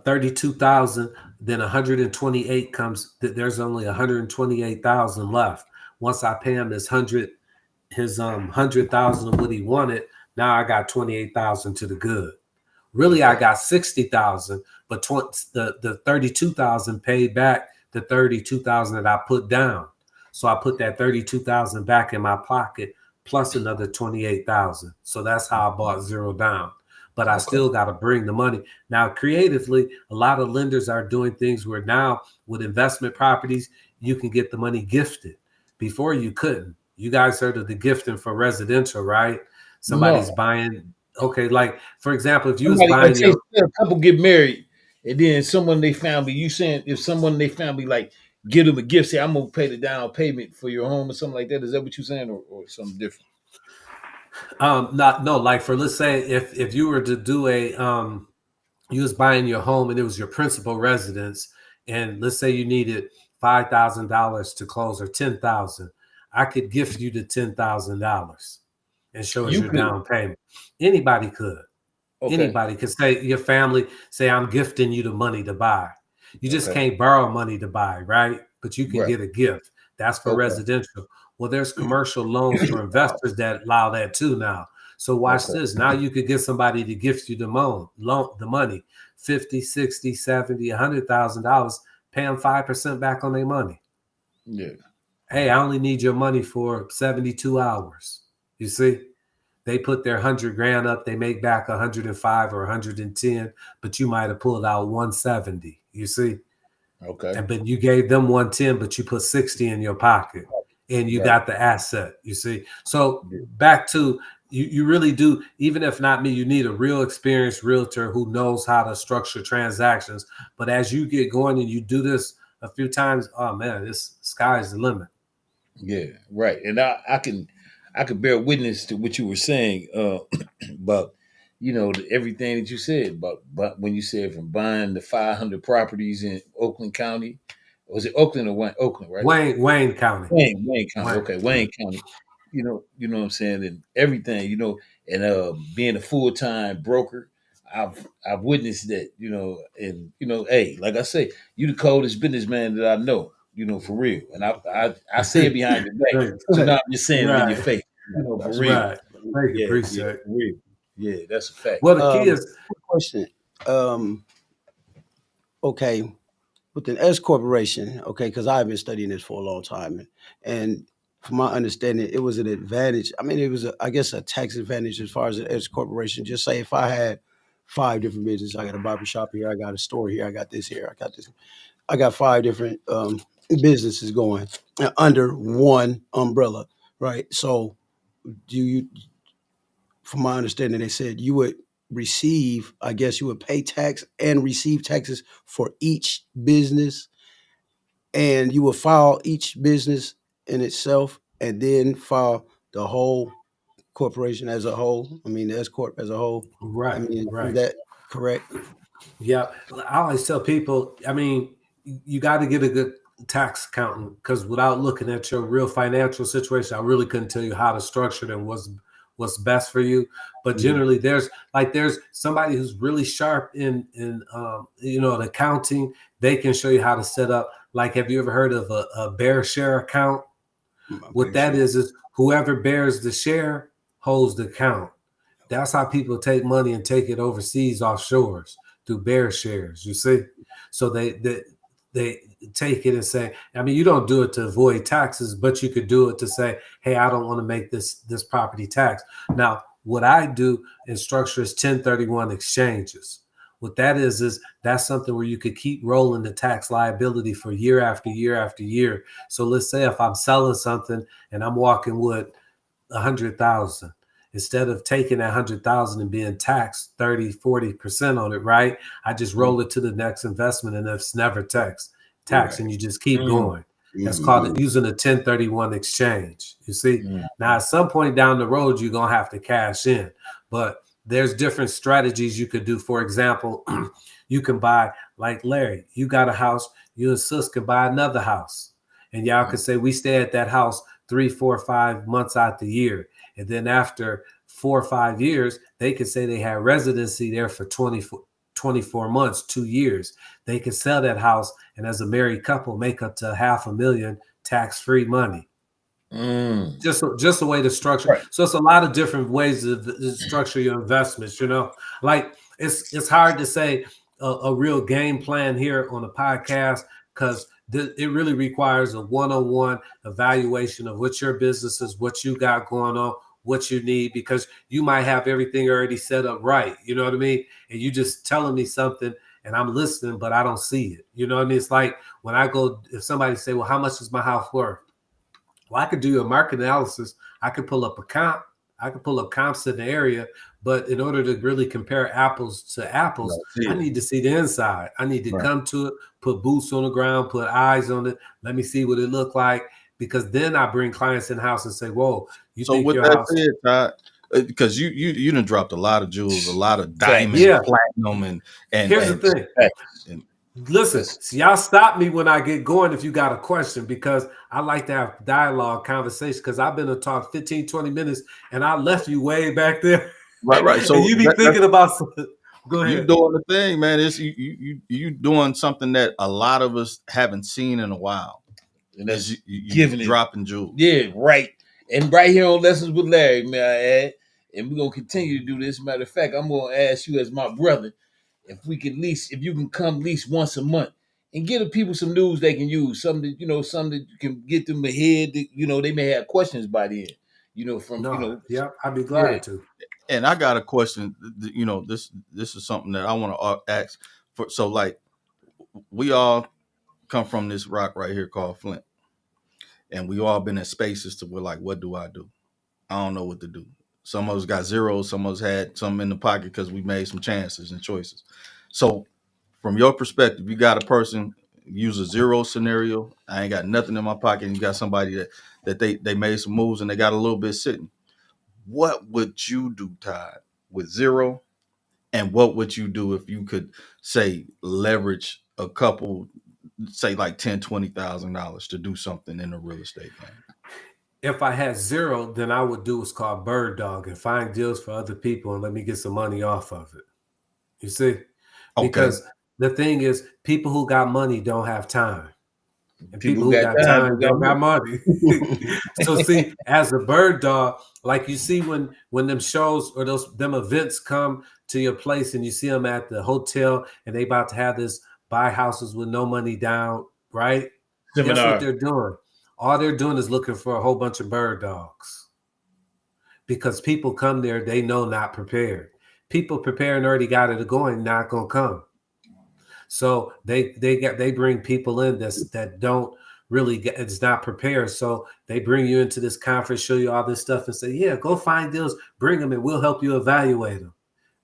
32,000. Then 128 comes. There's only 128,000 left. Once I pay him his 100,000 of what he wanted, now I got 28,000 to the good. Really, I got 60,000, but the 32,000 paid back the 32,000 that I put down. So I put that 32,000 back in my pocket plus another 28,000. So that's how I bought zero down. But I still got to bring the money. Now, creatively, a lot of lenders are doing things where now with investment properties, you can get the money gifted. Before you couldn't. You guys heard of the gifting for residential, right? Somebody's buying. Okay, like for example, if you was buying a couple get married and then someone they family, you saying if someone they family like give them a gift, say I'm gonna pay the down payment for your home or something like that. Is that what you're saying, or something different? Like for, let's say if you were to do you was buying your home and it was your principal residence, and let's say you needed $5,000 to close, or 10,000, I could gift you the $10,000 and show as your down payment. Anybody could. Anybody could say, your family say, I'm gifting you the money to buy. You just can't borrow money to buy, right? But you can get a gift. That's for residential. Well, there's commercial loans for investors that allow that too now. So watch this. Now you could get somebody to gift you the money, 50, 60, 70, $100,000, pay them 5% back on their money. Yeah. Hey, I only need your money for 72 hours. You see? They put their 100 grand up, they make back 105 or 110, but you might have pulled out 170. You see? Okay. But you gave them 110, but you put 60 in your pocket and you got the asset. You see? So back to you really do, even if not me, you need a real experienced realtor who knows how to structure transactions. But as you get going and you do this a few times, oh man, this sky's the limit. Yeah, right. And I can bear witness to what you were saying, but everything that you said but when you said from buying the 500 properties in Oakland County, was it Oakland or Wayne? Oakland, right? Wayne County. Wayne County. Okay, Wayne County. You know what I'm saying, and everything. And being a full-time broker, I've witnessed that. And hey, like I say, you the coldest businessman that I know. For real, and I say it behind your back. So now I'm just saying it in your face. For real. Right. Thank you. Appreciate it. For real. Yeah, that's a fact. Well, the key is Question. Okay, with an S corporation, okay, because I've been studying this for a long time, and from my understanding, it was an advantage. I mean, it was, I guess, a tax advantage as far as an S corporation. Just say if I had 5 different businesses, I got a barber shop here, I got a store here, I got this here, I got this. I got 5 different businesses going under one umbrella, right? So, do you, from my understanding, they said you would receive, I guess you would pay tax and receive taxes for each business, and you would file each business in itself and then file the whole corporation as a whole. I mean, the S corp as a whole. I right, mean, is right. that correct? Yeah, I always tell people, I mean, you got to get a good tax accountant because without looking at your real financial situation, I really couldn't tell you how to structure it and what's best for you. But generally, there's somebody who's really sharp in the accounting. They can show you how to set up. Like, have you ever heard of a bear share account? What that is whoever bears the share holds the account. That's how people take money and take it overseas offshores through bear shares. You see, so they take it and say, I mean, you don't do it to avoid taxes, but you could do it to say, hey, I don't want to make this property tax. Now, what I do in structure is 1031 exchanges. What that is that's something where you could keep rolling the tax liability for year after year after year. So let's say if I'm selling something and I'm walking with 100,000, instead of taking that 100,000 and being taxed 30-40% on it, right? I just roll it to the next investment and it's never taxed, Right. and you just keep going. That's called using a 1031 exchange. You see, now at some point down the road, you're gonna have to cash in, but there's different strategies you could do. For example, you can buy, like Larry, you got a house, you and Sis can buy another house, and y'all could say we stay at that house 3, 4, 5 months out the year. And then after 4 or 5 years, they could say they had residency there for 24 months, 2 years. They could sell that house and as a married couple make up to $500,000 tax-free money. Just a way to structure. Right. So it's a lot of different ways to structure your investments, like it's hard to say a real game plan here on a podcast because it really requires a one-on-one evaluation of what your business is, what you got going on, what you need, because you might have everything already set up right. You know what I mean? And you just telling me something and I'm listening, but I don't see it. You know what I mean? It's like when I go, if somebody say, well, how much is my house worth? Well, I could do a market analysis. I could pull up a comp. I could pull up comps in the area, but in order to really compare apples to apples, I need to see the inside. I need to come to it, put boots on the ground, put eyes on it. Let me see what it looked like, because then I bring clients in house and say, "Whoa, you think with your that house?" said, Todd, because you done dropped a lot of jewels, a lot of diamonds, Yeah. platinum, and Here's the thing. Listen, see, y'all stop me when I get going if you got a question, because I like to have dialogue, conversation, because I've been to talk 15, 20 minutes and I left you way back there. Right. So and you be thinking about something. Go ahead. You doing the thing, man. It's you doing something that a lot of us haven't seen in a while. And that's you giving dropping jewels. Yeah, right. And right here on Lessons with Larry, may I add, and we're gonna continue to do this. Matter of fact, I'm gonna ask you as my brother if we can if you can come at least once a month and give the people some news they can use, something that something that you can get them ahead. That, they may have questions by the end. Yeah, I'd be glad to. And I got a question. This is something that I want to ask for. So, like, we all come from this rock right here called Flint, and we all been in spaces to where, like, what do I do? I don't know what to do. Some of us got zeros. Some of us had some in the pocket because we made some chances and choices. So, from your perspective, you got a person use a zero scenario. I ain't got nothing in my pocket. And you got somebody that they made some moves and they got a little bit sitting. What would you do, Todd, with zero? And what would you do if you could, say, leverage a couple, say like $10,000-$20,000 to do something in the real estate game? If I had zero, then I would do what's called bird dog and find deals for other people and let me get some money off of it. You see? Because the thing is, people who got money don't have time. And People people who got got time, time they got don't got money. money. So see, as a bird dog, like you see when them shows or them events come to your place and you see them at the hotel and they about to have this buy houses with no money down, right? Guess what Seminar. they're doing? All they're doing is looking for a whole bunch of bird dogs because people come there, they know not prepared. People preparing already got it going, not gonna come. So they bring people in that don't really get, it's not prepared. So they bring you into this conference, show you all this stuff, and say, yeah, go find deals, bring them, and we'll help you evaluate them,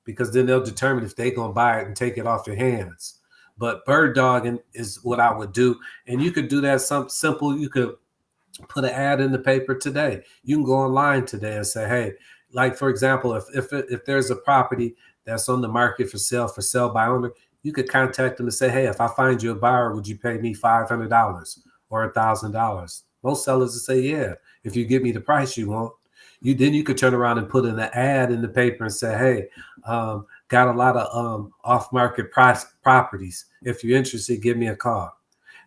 because then they'll determine if they're gonna buy it and take it off your hands. But bird dogging is what I would do, and you could do that something simple. You could put an ad in the paper today. You can go online today and say, hey, like for example, if there's a property that's on the market for sale by owner, you could contact them and say, hey, if I find you a buyer, would you pay me $500 or $1,000? Most sellers will say, yeah, if you give me the price you want. You could turn around and put in an ad in the paper and say, hey, got a lot of off-market price properties. If you're interested, give me a call.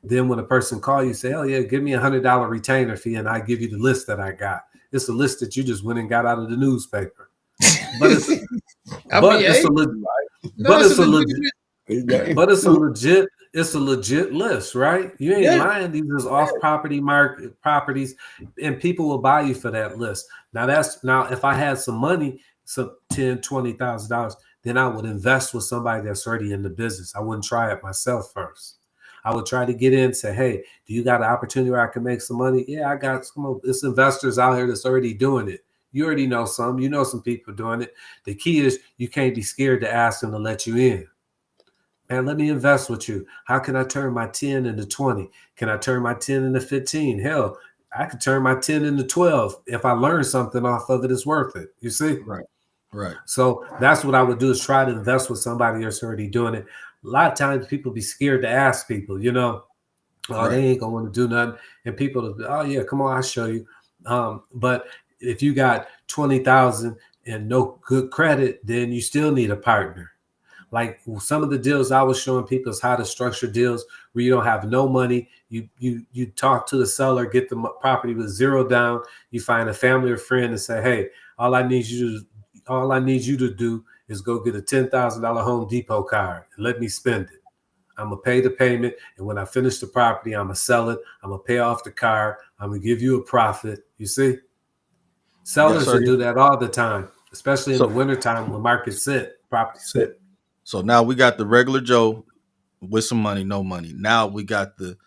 Then when a person calls you, say, oh, yeah, give me $100 retainer fee, and I give you the list that I got. It's a list that you just went and got out of the newspaper. But it's a legit list, right? You ain't lying. These is off-property market properties, and people will buy you for that list. Now if I had some money, some $10,000, $20,000, then I would invest with somebody that's already in the business. I wouldn't try it myself first. I would try to get in and say, hey, do you got an opportunity where I can make some money? Yeah, I got some. It's investors out here that's already doing it. You already know some. You know some people doing it. The key is you can't be scared to ask them to let you in. Man, let me invest with you. How can I turn my 10 into 20? Can I turn my 10 into 15? Hell, I could turn my 10 into 12. If I learn something off of it, it's worth it. You see? Right. So that's what I would do, is try to invest with somebody that's already doing it. A lot of times people be scared to ask people, they ain't gonna want to do nothing. And people, oh yeah, come on, I'll show you. But if you got 20,000 and no good credit, then you still need a partner. Like some of the deals I was showing people is how to structure deals where you don't have no money. You talk to the seller, get the property with zero down. You find a family or friend and say, hey, all I need you to do is go get a $10,000 Home Depot card and let me spend it. I'm going to pay the payment. And when I finish the property, I'm going to sell it. I'm going to pay off the card. I'm going to give you a profit. You see? Sellers will do that all the time, especially in the wintertime when markets sit, property sit. So now we got the regular Joe with some money, no money. Now we got the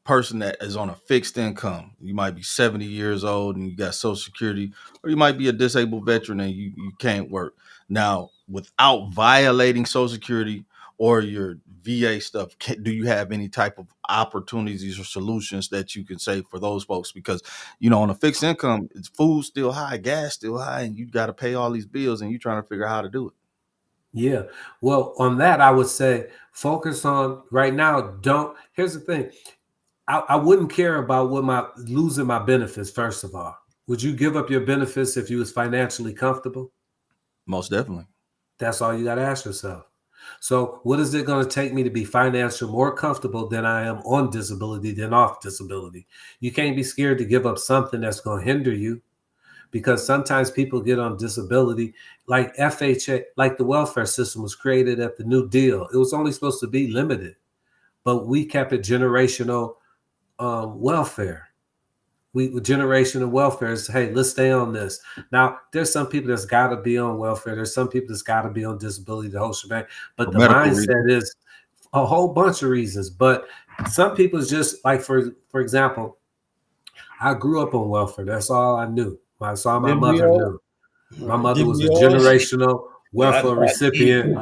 person that is on a fixed income. You might be 70 years old and you got Social Security, or you might be a disabled veteran and you can't work. Now, without violating Social Security or your VA stuff, do you have any type of opportunities or solutions that you can say for those folks? Because, on a fixed income, it's food still high, gas still high, and you got to pay all these bills and you're trying to figure out how to do it. Yeah. Well, on that, I would say focus on right now. Here's the thing. I wouldn't care about losing my benefits. First of all, would you give up your benefits if you was financially comfortable? Most definitely. That's all you got to ask yourself. So what is it going to take me to be financially more comfortable than I am on disability than off disability? You can't be scared to give up something that's going to hinder you, because sometimes people get on disability, like FHA, like the welfare system was created at the New Deal. It was only supposed to be limited, but we kept it generational welfare. Generational welfare is, hey, let's stay on this. Now, there's some people that's got to be on welfare. There's some people that's got to be on disability, the whole shebang. But the mindset is a whole bunch of reasons. But some people is just like, for example, I grew up on welfare. That's all I knew. That's all my mother knew. My mother was a generational welfare recipient.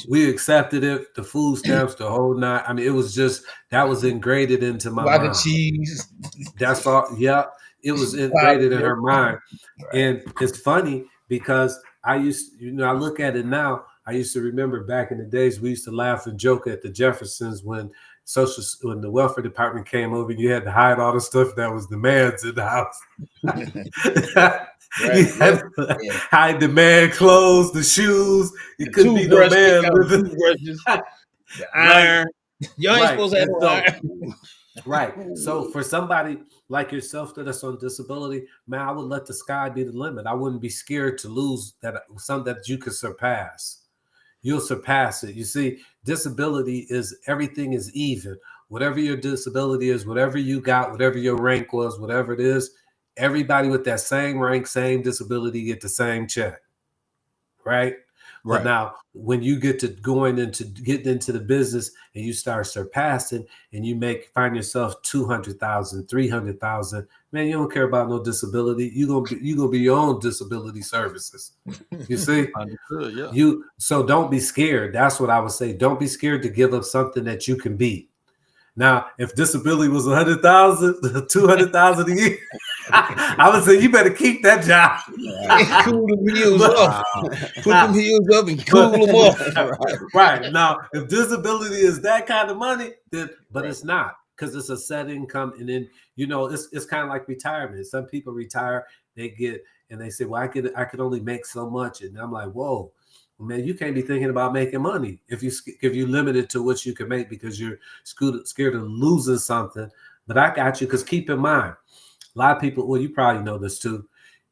We accepted it, the food stamps, the whole nine. I mean, it was just, that was ingrained into my mind. Cheese. That's all. Yeah, it was ingrained in her mind. And it's funny because I look at it now. I used to remember back in the days, we used to laugh and joke at the Jeffersons when the welfare department came over and you had to hide all the stuff that was the man's in the house. You had to hide the man clothes, the shoes. It couldn't be no man living. The iron. Y'all ain't Right. supposed to have And no so, iron. right. So for somebody like yourself that's on disability, man, I would let the sky be the limit. I wouldn't be scared to lose that something that you could surpass. You'll surpass it. You see, disability is everything is even. Whatever your disability is, whatever you got, whatever your rank was, whatever it is, everybody with that same rank, same disability get the same check. Right? But Right. now when you get to getting into the business and you start surpassing and you find yourself 200,000, 300,000, man, you don't care about no disability. You gonna be your own disability services. You see? Understood. Yeah. So don't be scared. That's what I would say. Don't be scared to give up something that you can beat. Now, if disability was 100,000, 200,000 a year, I would say you better keep that job. Cool them heels off. Wow. Put them heels up and cool them off. Right. Now, if disability is that kind of money, then but Right. it's not, because it's a set income, and then it's kind of like retirement. Some people retire, they get and they say, well, I could only make so much, and I'm like, whoa. Man, you can't be thinking about making money if you limit it to what you can make because you're scared of losing something. But I got you, because keep in mind, a lot of people, well, you probably know this too.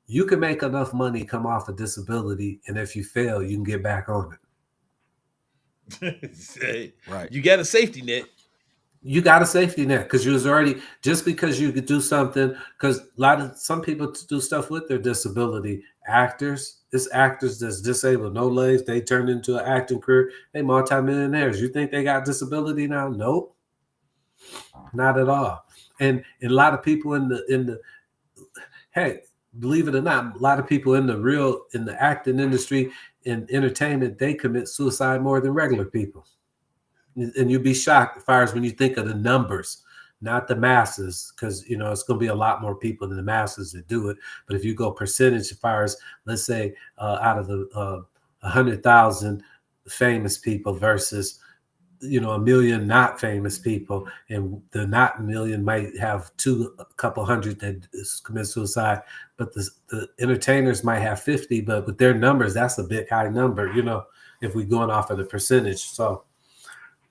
You can make enough money come off a disability, and if you fail, you can get back on it. Right. You got a safety net. You got a safety net because you was already, just because you could do something, because some people do stuff with their disability. Actors, it's actors that's disabled, no legs, they turn into an acting career. They multimillionaires. You think they got disability now? Nope, not at all. And a lot of people in the hey, believe it or not, a lot of people in the acting industry, in entertainment, they commit suicide more than regular people. And you'd be shocked as far as when you think of the numbers, not the masses, because it's going to be a lot more people than the masses that do it. But if you go percentage, as far as, let's say, out of the 100,000 famous people versus a million not famous people, and the not million might have a couple hundred that commit suicide, but the entertainers might have 50, but with their numbers, that's a big high number, if we're going off of the percentage. So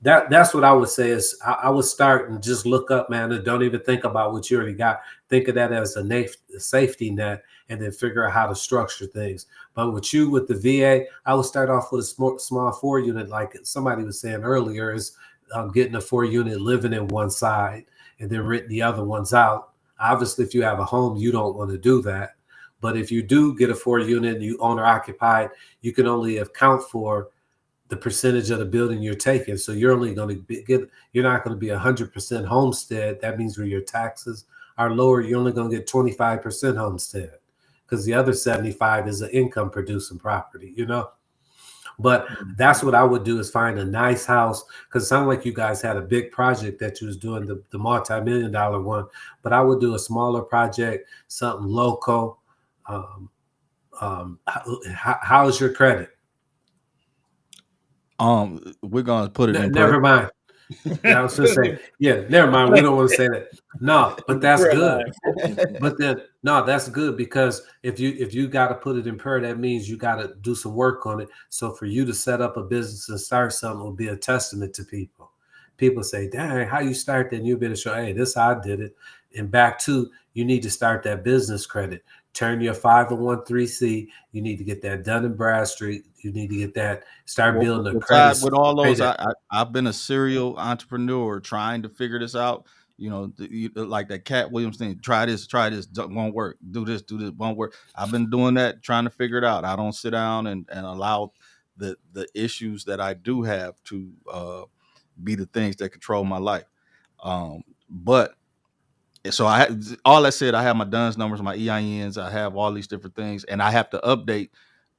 that's what I would say is I would start and just look up, man, and don't even think about what you already got. Think of that as a safety net, and then figure out how to structure things. But with the VA, I would start off with a small 4-unit, like somebody was saying earlier, is getting a 4-unit, living in one side, and then renting the other ones out. Obviously, if you have a home, you don't want to do that. But if you do get a 4-unit and you owner occupied, you can only account for the percentage of the building you're taking. So you're only going to you're not going to be 100% homestead. That means where your taxes are lower, you're only going to get 25% homestead, because the other 75 is an income producing property, But that's what I would do, is find a nice house, because it sounded like you guys had a big project that you was doing, the multi-million-dollar one. But I would do a smaller project, something local. How's your credit? We're gonna put it in Never mind. I was gonna say, yeah, never mind. We don't want to say that. No, but that's good. But then, no, that's good, because if you got to put it in prayer, that means you got to do some work on it. So for you to set up a business and start something will be a testament to people. People say, "Dang, how you start that?" And you've been to show, "Hey, this is how I did it." And back to, you need to start that business credit. Turn your 501(c)(3). You need to get that Dun and Bradstreet. You need to get that. Start building a credit. With all those, I've been a serial entrepreneur trying to figure this out. Like that Cat Williams thing. Try this, won't work. Do this, won't work. I've been doing that, trying to figure it out. I don't sit down and allow the issues that I do have to be the things that control my life. But so all that said, I have my DUNS numbers, my EINs, I have all these different things, and I have to update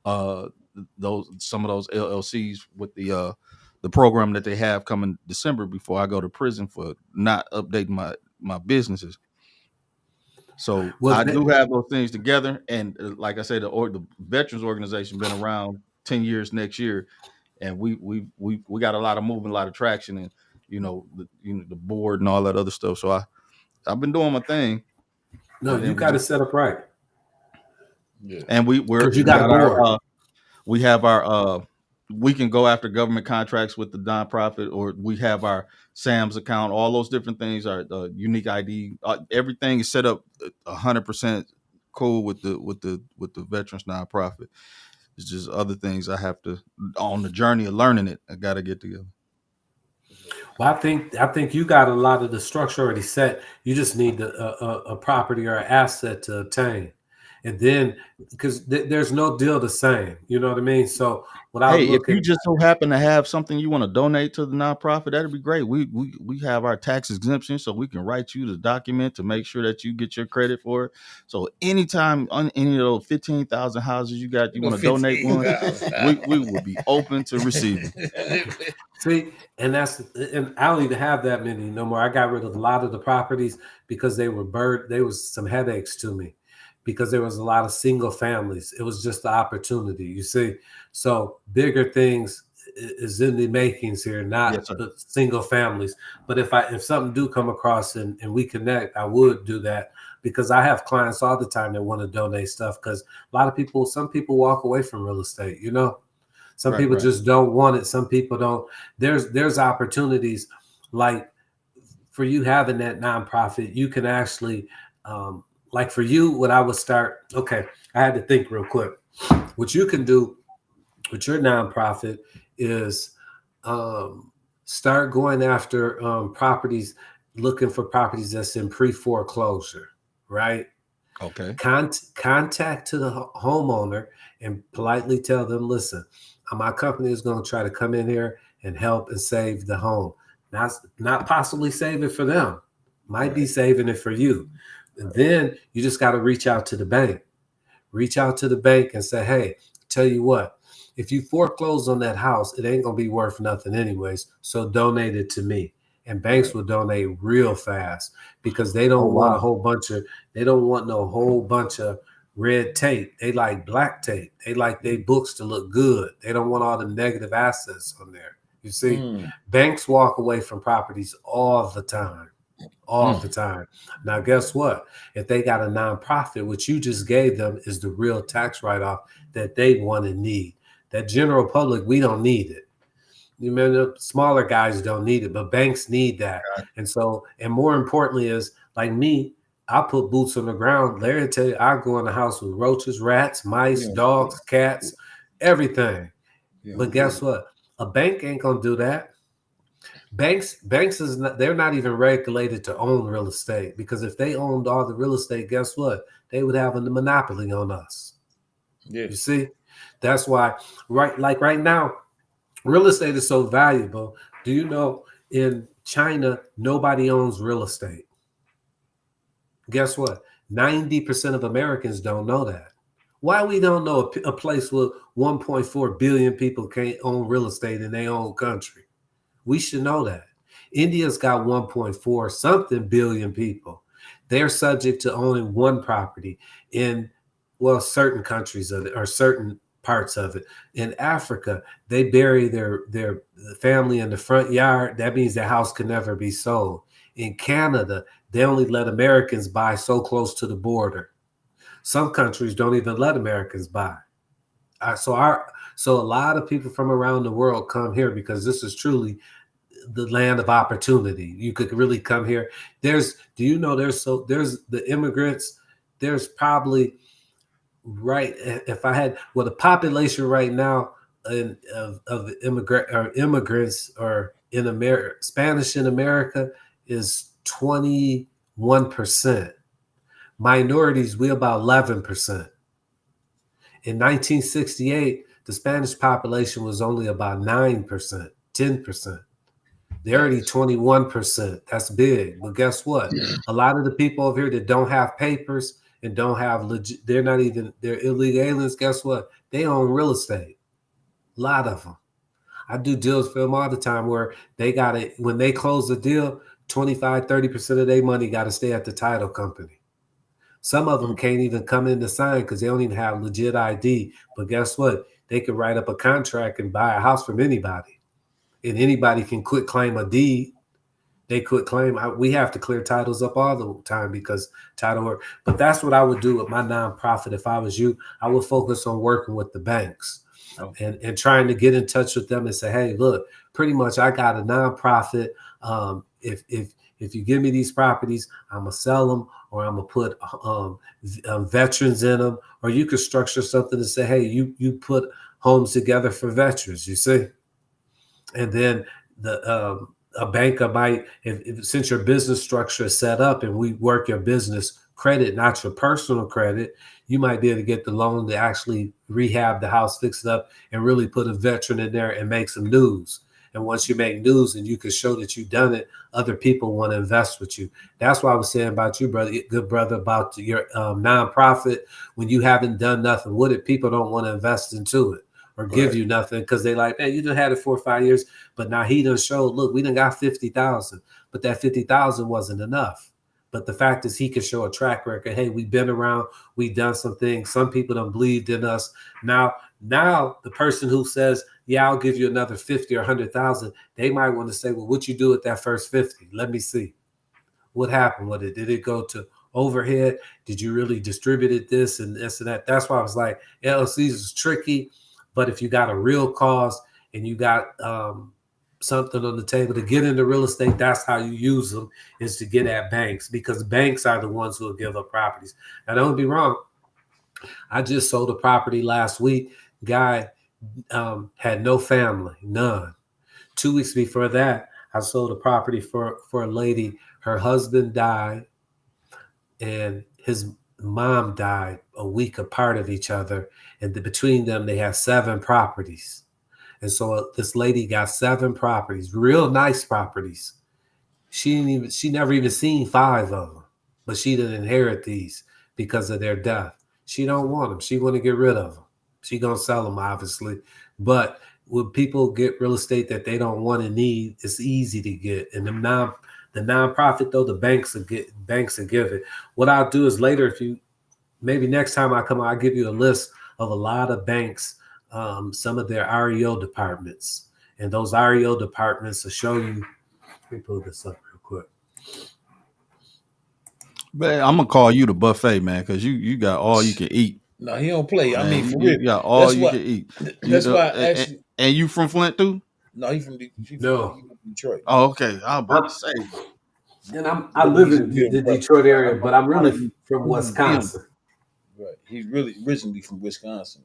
some of those LLCs with the program that they have coming December before I go to prison for not updating my businesses. So I do have those things together, and like I said, the veterans organization been around 10 years next year, and we got a lot of movement, a lot of traction, and the board and all that other stuff. So I've been doing my thing. No, you got to set up right. Yeah. And we have our we can go after government contracts with the nonprofit, or we have our Sam's account. All those different things are unique ID. Everything is set up 100% cool with the veterans nonprofit. It's just other things I have to, on the journey of learning it, I got to get together. Well, I think you got a lot of the structure already set. You just need a property or an asset to obtain, and then because there's no deal the same. You know what I mean? So without Hey, if you looking, just so happen to have something you want to donate to the nonprofit, that'd be great. We have our tax exemption, so we can write you the document to make sure that you get your credit for it. So anytime on any of those 15,000 houses you got, you want to donate one, we will be open to receiving. see, and I don't even have that many no more. I got rid of a lot of the properties because they was some headaches to me because there was a lot of single families. It was just the opportunity, you see. So bigger things is in the makings here, not Yes, sir. the single families. But if something do come across and we connect, I would do that because I have clients all the time that want to donate stuff because some people walk away from real estate, you know. Some people just don't want it. Some people don't. There's opportunities like for you having that nonprofit, you can actually like for you, what I would start. Okay, I had to think real quick. What you can do with your nonprofit is start going after properties, looking for properties that's in pre-foreclosure, right? Okay. Contact to the homeowner and politely tell them, listen, my company is going to try to come in here and help and save the home. Not possibly save it for them. Might be saving it for you. And then you just got to reach out to the bank. Reach out to the bank and say, hey, tell you what, if you foreclose on that house, it ain't going to be worth nothing anyways. So donate it to me. And banks will donate real fast because they don't want they don't want no whole bunch of red tape. They like black tape. They like their books to look good. They don't want all the negative assets on there. You see, banks walk away from properties all the time. All the time. Now, guess what? If they got a nonprofit, what you just gave them is the real tax write-off that they want and need. That general public, we don't need it. You know, the smaller guys don't need it, but banks need that. And so, and more importantly is like me, I put boots on the ground. Larry tell you, I go in the house with roaches, rats, mice, dogs, cats, everything. But guess what? A bank ain't gonna do that. Banks they're not even regulated to own real estate because if they owned all the real estate, guess what? They would have a monopoly on us. You see, that's why right now, real estate is so valuable. Do you know in China nobody owns real estate? Guess what? 90% of Americans don't know that. Why we don't know a place with 1.4 billion people can't own real estate in their own country? We should know that. India's got 1.4 something billion people. They're subject to owning one property in, well, certain countries of it or certain parts of it. In Africa, they bury their family in the front yard. That means their house can never be sold. In Canada, they only let Americans buy so close to the border. Some countries don't even let Americans buy. So a lot of people from around the world come here because this is truly the land of opportunity. You could really come here. There's the immigrants. There's probably the population right now of immigrants or in America, Spanish in America is 21%. Minorities, we about 11%. In 1968, the Spanish population was only about 9%, 10%. They're already 21%. That's big. But guess what? A lot of the people over here that don't have papers and don't have they're illegal aliens. Guess what? They own real estate. A lot of them. I do deals for them all the time where they got it. When they close the deal, 25, 30% of their money got to stay at the title company. Some of them can't even come in to sign because they don't even have legit ID. But guess what? They could write up a contract and buy a house from anybody. And anybody can quit claim a deed. They quit claim. We have to clear titles up all the time because title work. But that's what I would do with my nonprofit. If I was you, I would focus on working with the banks. and trying to get in touch with them and say, hey, look, pretty much I got a nonprofit. If you give me these properties, I'm gonna sell them, or I'm gonna put veterans in them, or you could structure something to say, hey, you put homes together for veterans, you see, and then a banker might, since your business structure is set up and we work your business credit, not your personal credit, you might be able to get the loan to actually rehab the house, fix it up, and really put a veteran in there and make some news. And once you make news and you can show that you've done it, other people want to invest with you. That's why I was saying about you, brother, good brother, about your nonprofit. When you haven't done nothing with it, people don't want to invest into it or give you nothing because they like, man, you done had it 4 or 5 years, but now he done showed, look, we done got 50,000, but that 50,000 wasn't enough. But the fact is he can show a track record. Hey, we've been around, we've done some things. Some people done believed in us. Now the person who says, yeah, I'll give you another 50 or 100,000, they might want to say, well, what you do with that first 50? Let me see. What happened with it? Did it go to overhead? Did you really distribute this and this and that? That's why I was like, LLCs is tricky. But if you got a real cause and you got something on the table to get into real estate, that's how you use them, is to get at banks, because banks are the ones who will give up properties. Now, don't be wrong. I just sold a property last week. Guy had no family, none. 2 weeks before that, I sold a property for a lady. Her husband died and his mom died a week apart of each other. And between them, they have 7 properties. And so this lady got 7 properties, real nice properties. She never even seen 5 of them, but she didn't inherit these because of their death. She don't want them. She want to get rid of them. She gonna sell them, obviously. But when people get real estate that they don't want and need, it's easy to get. And the nonprofit, though, the banks will give it. What I'll do is later, maybe next time I come, I'll give you a list of a lot of banks, some of their REO departments, and those REO departments will show you. Let me pull this up real quick. Man, I'm gonna call you the buffet, man, because you got all you can eat. No, he don't play. Man, I mean, for you real. got all you can eat. That's why I actually. And you from Flint too? No, he from Detroit. Oh, okay. I was about to say. And I live in the Detroit area, but I'm really from Wisconsin. Right. He's really originally from Wisconsin.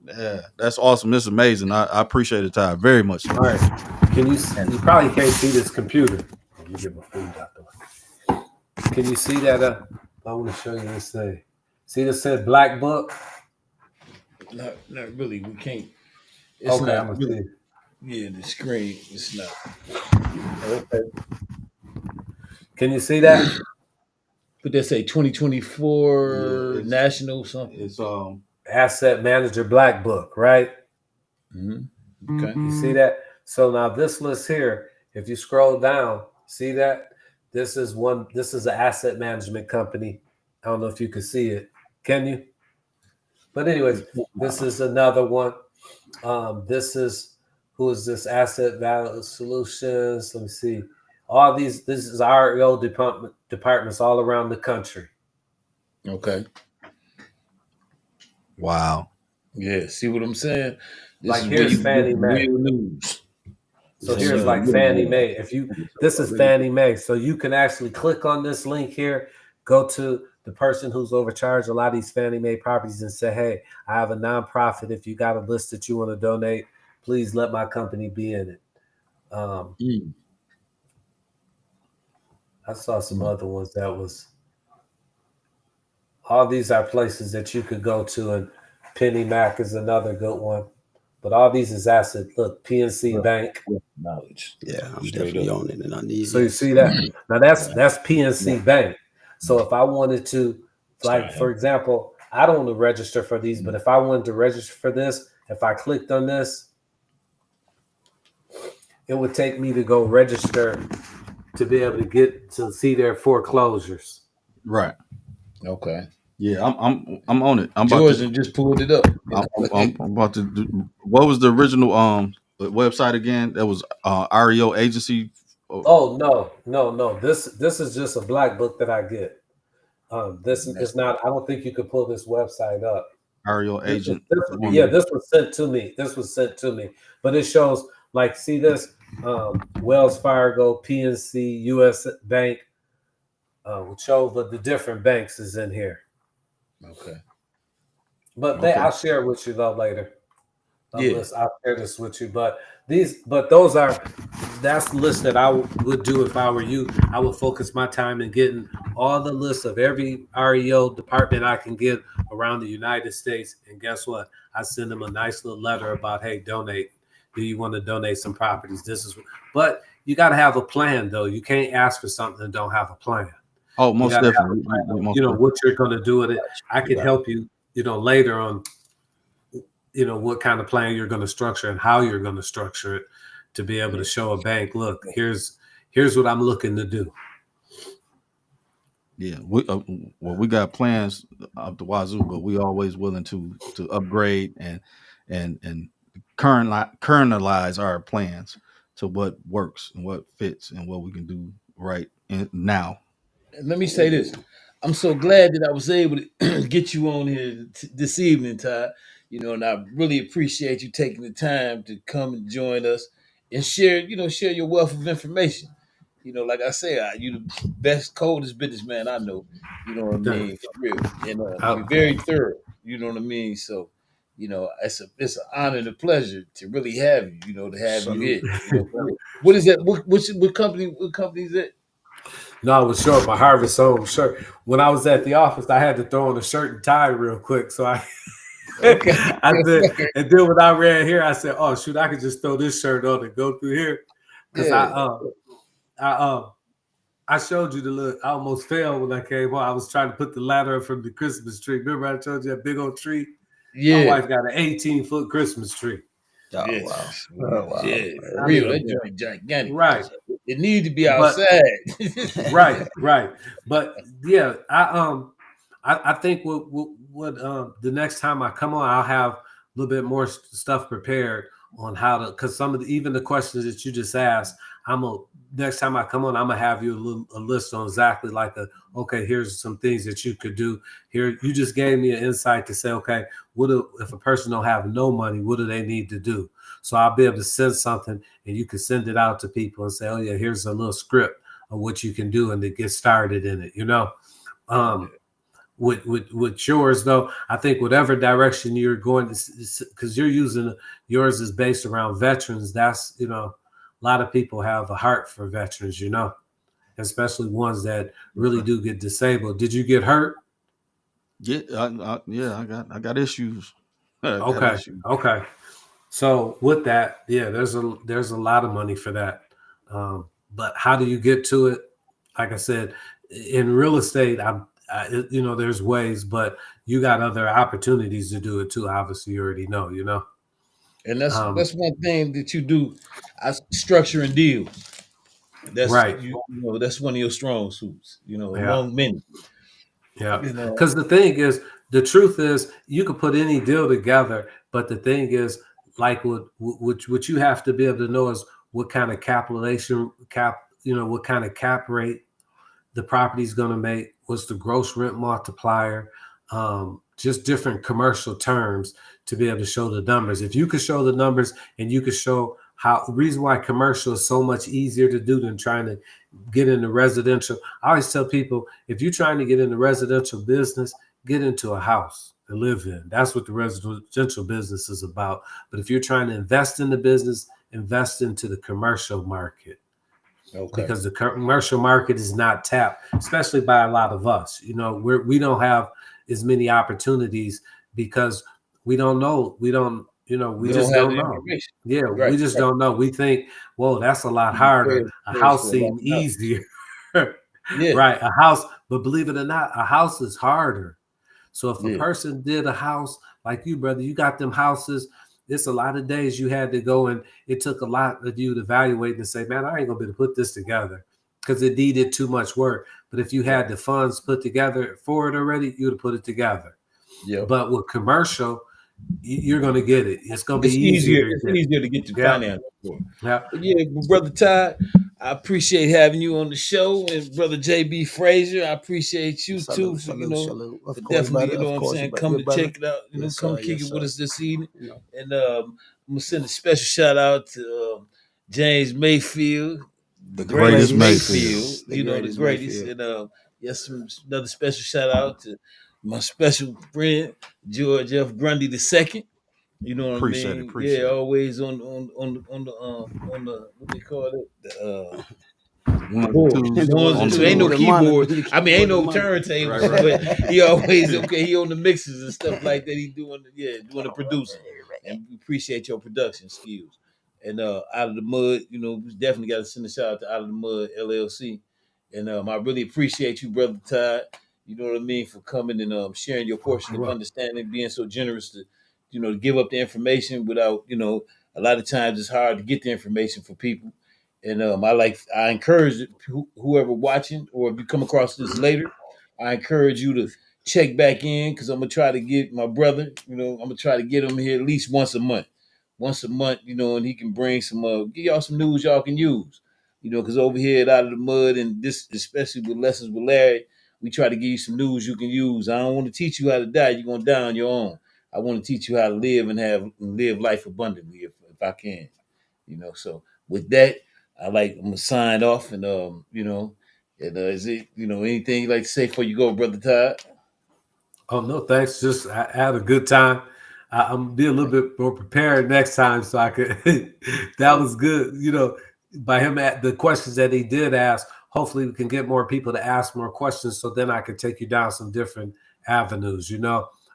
Yeah, that's awesome. It's amazing. I appreciate it, Todd, very much. All right. You probably can't see this computer. Let me get my food out the way. Can you see that? I want to show you this thing. See this said Black Book? Not really. We can't. It's okay, not really. Yeah, the screen. It's not. Okay. Can you see that? But they say 2024 national something. It's Asset Manager Black Book, right? Mm-hmm. Okay. You see that? So now this list here, if you scroll down, see that? This is an asset management company. I don't know if you can see it. Can you? But anyways, this is another one. This is, who is this? Asset Value Solutions. Let me see. All these, this is REO departments all around the country. Okay. Wow. Yeah, see what I'm saying? This like here's Fannie Mae. News. So here's like Fannie Mae. This is Fannie Mae. So you can actually click on this link here, go to the person who's overcharged a lot of these Fannie Mae properties and say, hey, I have a nonprofit. If you got a list that you want to donate, please let my company be in it. I saw some other ones that was, all these are places that you could go to, and Penny Mac is another good one. But all these is asset. Look, PNC Bank. Knowledge. Yeah, I'm definitely on it, and I need. So you see that? Now that's PNC Bank. So if I wanted to, like for example, I don't want to register for these, but if I wanted to register for this, if I clicked on this, it would take me to go register to be able to get to see their foreclosures. Right. Okay. Yeah, I'm on it. Georgia just pulled it up. I'm about to do. What was the original website again? That was REO agency. Oh no. This is just a black book that I get. This is not. I don't think you could pull this website up. REO agent. This was sent to me. This was sent to me, but it shows like see this Wells Fargo, PNC, U.S. Bank. Which shows what the different banks is in here. Okay. But I'll share it with you though later. Yeah. I'll share this with you. But that's the list that I would do if I were you. I would focus my time in getting all the lists of every REO department I can get around the United States. And guess what? I send them a nice little letter about, hey, donate. Do you want to donate some properties? But you got to have a plan though. You can't ask for something and don't have a plan. Oh, most definitely. What you're going to do with it. I can help you, later on, what kind of plan you're going to structure and how you're going to structure it to be able to show a bank, look, here's what I'm looking to do. Yeah, we got plans up the wazoo, but we always willing to upgrade and currentalize our plans to what works and what fits and what we can do right now. Let me say this. I'm so glad that I was able to get you on here this evening, Todd. And I really appreciate you taking the time to come and join us and share your wealth of information. Like I say, you the best, coldest businessman I know. You know what I mean? For real. And you're very thorough. You know what I mean? So, it's an honor and a pleasure to really have you. To have you here. What is that? What company is that? No, I was short my Harvest Home shirt. When I was at the office, I had to throw on a shirt and tie real quick. So I said, and then when I ran here, I said, "Oh shoot, I could just throw this shirt on and go through here." Because I showed you the look. I almost fell when I came home. I was trying to put the ladder up from the Christmas tree. Remember I told you that big old tree? Yeah. My wife got an 18-foot Christmas tree. Oh, yes. Wow. Oh, wow. Yeah, for real. That joint gigantic. Right. It needs to be outside. Right. But yeah, I think what the next time I come on, I'll have a little bit more stuff prepared on how to, because some of even the questions that you just asked, next time I come on, I'm gonna have you a list on exactly like okay, here's some things that you could do. Here, you just gave me an insight to say, okay, if a person don't have no money, what do they need to do? So I'll be able to send something and you can send it out to people and say, oh yeah, here's a little script of what you can do and to get started in it, With yours though, I think whatever direction you're going to, because you're using yours is based around veterans. That's a lot of people have a heart for veterans, especially ones that really do get disabled. Did you get hurt? Yeah, I got issues. Okay. So with that, yeah, there's a lot of money for that. But how do you get to it? Like I said, in real estate, there's ways, but you got other opportunities to do it too. Obviously, you already know, And that's one thing that you do. Structure and deal. That's right. That's one of your strong suits. Among many. Yeah. Because the truth is, you could put any deal together, but the thing is, like what you have to be able to know is what kind of what kind of cap rate the property is going to make, what's the gross rent multiplier, just different commercial terms to be able to show the numbers. If you could show the numbers and you could show the reason why commercial is so much easier to do than trying to get into residential. I always tell people, if you're trying to get into residential business, get into a house to live in. That's what the residential business is about. But if you're trying to invest in the business, invest into the commercial market. Okay. Because the commercial market is not tapped, especially by a lot of us. We don't have as many opportunities because we don't know. We don't know. Yeah, right, we just don't know. We think, whoa, that's a lot harder. A house seems easier. Yeah. Right. A house, but believe it or not, a house is harder. So if a person did a house like you, brother, you got them houses. It's a lot of days you had to go, and it took a lot of you to evaluate and say, man, I ain't gonna be able to put this together because it needed too much work. But if you had the funds put together for it already, you'd have put it together. Yeah. But with commercial, you're gonna get it. It's gonna be easier. It's easier to get your finance for. Yeah. But yeah, brother Todd, I appreciate having you on the show, and brother JB Frazier. I appreciate you too. Salute, So, salute, salute. for Of course, definitely, brother. you know Of what I'm course, saying, but come good to brother. check it out, Yes, come sir. kick Yes, it with sir. us this evening. You know, And I'm gonna send a special shout out to James Mayfield, the the greatest Greatest greatest, Mayfield. Mayfield, the the greatest greatest. Mayfield. And yes, another special shout out to my special friend George F. Grundy II. You know what I Appreciate it. mean? Yeah, Appreciate it. always on the what they call it, The ones and boards, twos The ones ones and on and the two. Ain't twos, no the boards. monitor, keyboard. the I mean, ain't keyboard, the no monitor. Right, turntables, right. but he always okay. He on the mixes and stuff like that. He doing the producing, and we appreciate your production skills. And out of the mud, we definitely got to send a shout out to Out of the Mud LLC. And I really appreciate you, brother Todd. You know what I mean, for coming and sharing your Oh, portion you're of welcome. understanding, being so generous to, to give up the information without, a lot of times it's hard to get the information for people. And I encourage whoever watching, or if you come across this later, I encourage you to check back in, because I'm gonna try to get my brother. I'm gonna try to get him here at least once a month. And he can bring some give y'all some news y'all can use. Because over here at Out of the Mud, and this especially with Lessons with Larry, we try to give you some news you can use. I don't want to teach you how to die. You're gonna die on your own. I want to teach you how to live and live life abundantly if I can. So with that, I'm gonna sign off, and is it anything you like to say before you go, brother Todd? Oh no, thanks. Just I had a good time. I'm gonna be a little bit more prepared next time, so I could. That was good. By him at the questions that he did ask. Hopefully, we can get more people to ask more questions, so then I can take you down some different avenues.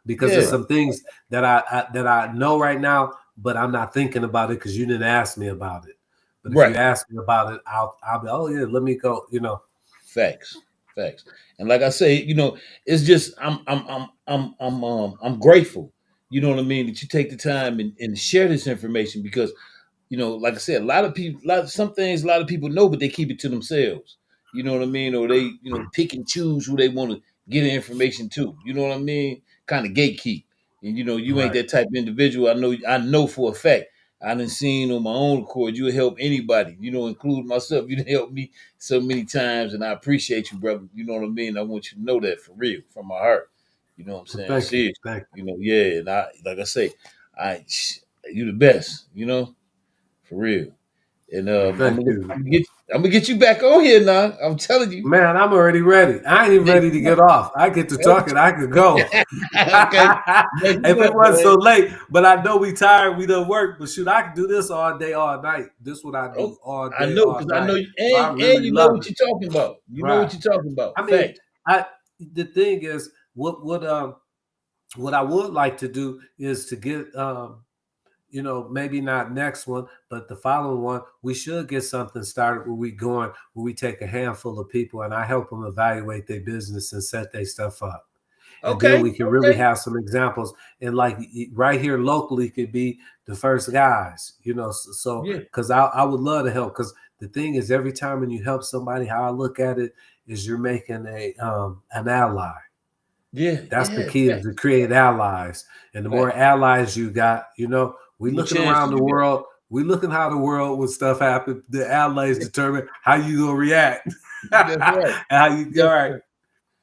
Because there's Yeah, some things that I know right now, but I'm not thinking about it because you didn't ask me about it. But if you right. ask me about it, I'll be, oh yeah, let me go. Facts, facts. And like I say, it's just I'm grateful. You know what I mean, that you take the time and share this information, because like I said, a lot of people, some things a lot of people know, but they keep it to themselves. You know what I mean? Or they, pick and choose who they want to get the information to. You know what I mean? Kind of gatekeep. And you ain't Right. that type of individual. I know for a fact. I done seen on my own accord, you help anybody, including myself. You done helped me so many times, and I appreciate you, brother. You know what I mean? I want you to know that for real, from my heart. You know what I'm Well, saying? thank you. Seriously. Thank Yeah. And like I say, I you the best, for real. And you. Well, I'm thank gonna you. I'm gonna get you back on here now. I'm telling you. Man, I'm already ready. I ain't even ready to get off. I get to talking. I could go. Okay, next If it up, wasn't man. so late, but I know we tired. We done work. But shoot, I can do this all day, all night. This what I Oh, do all I day, know, all because I night. know you, So I and really you know love what it. you're talking about. You know what Right. you're talking about. I mean, Facts. I the thing is, what I would like to do is to get maybe not next one, but the following one, we should get something started where we take a handful of people and I help them evaluate their business and set their stuff up. And then Okay, we can really okay. have some examples. And like right here locally could be the first guys, so Yeah, because I would love to help. Because the thing is, every time when you help somebody, how I look at it is you're making an ally. yeah, That's the yeah. key, is Facts, to create allies. And the more facts. allies you got, we More looking chances around the you got. world. We looking how the world when stuff happen. The allies determine how you gonna react. That's right. And how you all That's right. right.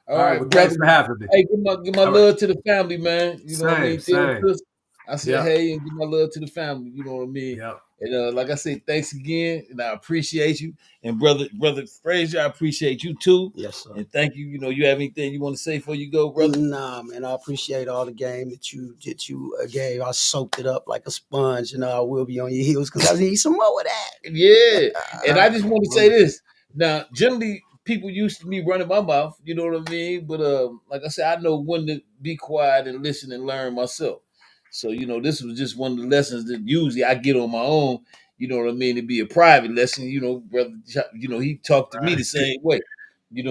All All right. right, Well, brother. thanks for having me. Hey, give my All right. love to the family, man. You know what I Same, mean? Tell them, same. sis, I said Yep. hey, and give my love to the family. You know what I mean? Yep. And like I said, thanks again, and I appreciate you. And brother Frazier, I appreciate you too. Yes, sir. And thank you. You have anything you want to say before you go, brother? Nah, man, I appreciate all the game that you gave. I soaked it up like a sponge. I will be on your heels because I need some more of Yeah. And I that. just want to say this. Now, generally, people used to me running my mouth, you know what I mean? But like I said, I know when to be quiet and listen and learn myself. So, this was just one of the lessons that usually I get on my own, you know what I mean, to be a private lesson, brother, he talked to me the Right. same way.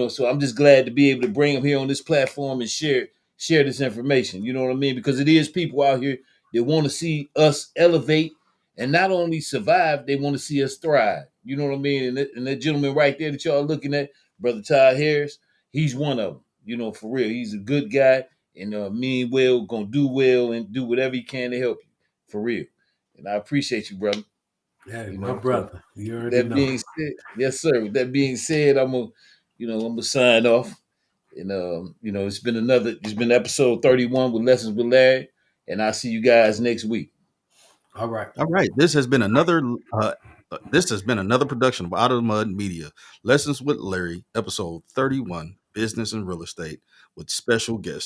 So I'm just glad to be able to bring him here on this platform and share this information, you know what I mean? Because it is people out here that want to see us elevate and not only survive, they want to see us thrive. You know what I mean? And that gentleman right there that y'all looking at, brother Todd Harris, he's one of them. For real, he's a good guy and mean well, gonna do well and do whatever he can to help you, for real. And I appreciate you, brother. Hey, You my know, so brother, you with already that know. being said, yes, sir. With that being said, I'm gonna sign off. And it's been episode 31 with Lessons with Larry, and I'll see you guys next week. All right. All right. This has been another production of Out of the Mud Media. Lessons with Larry, episode 31, Business and Real Estate, with special guest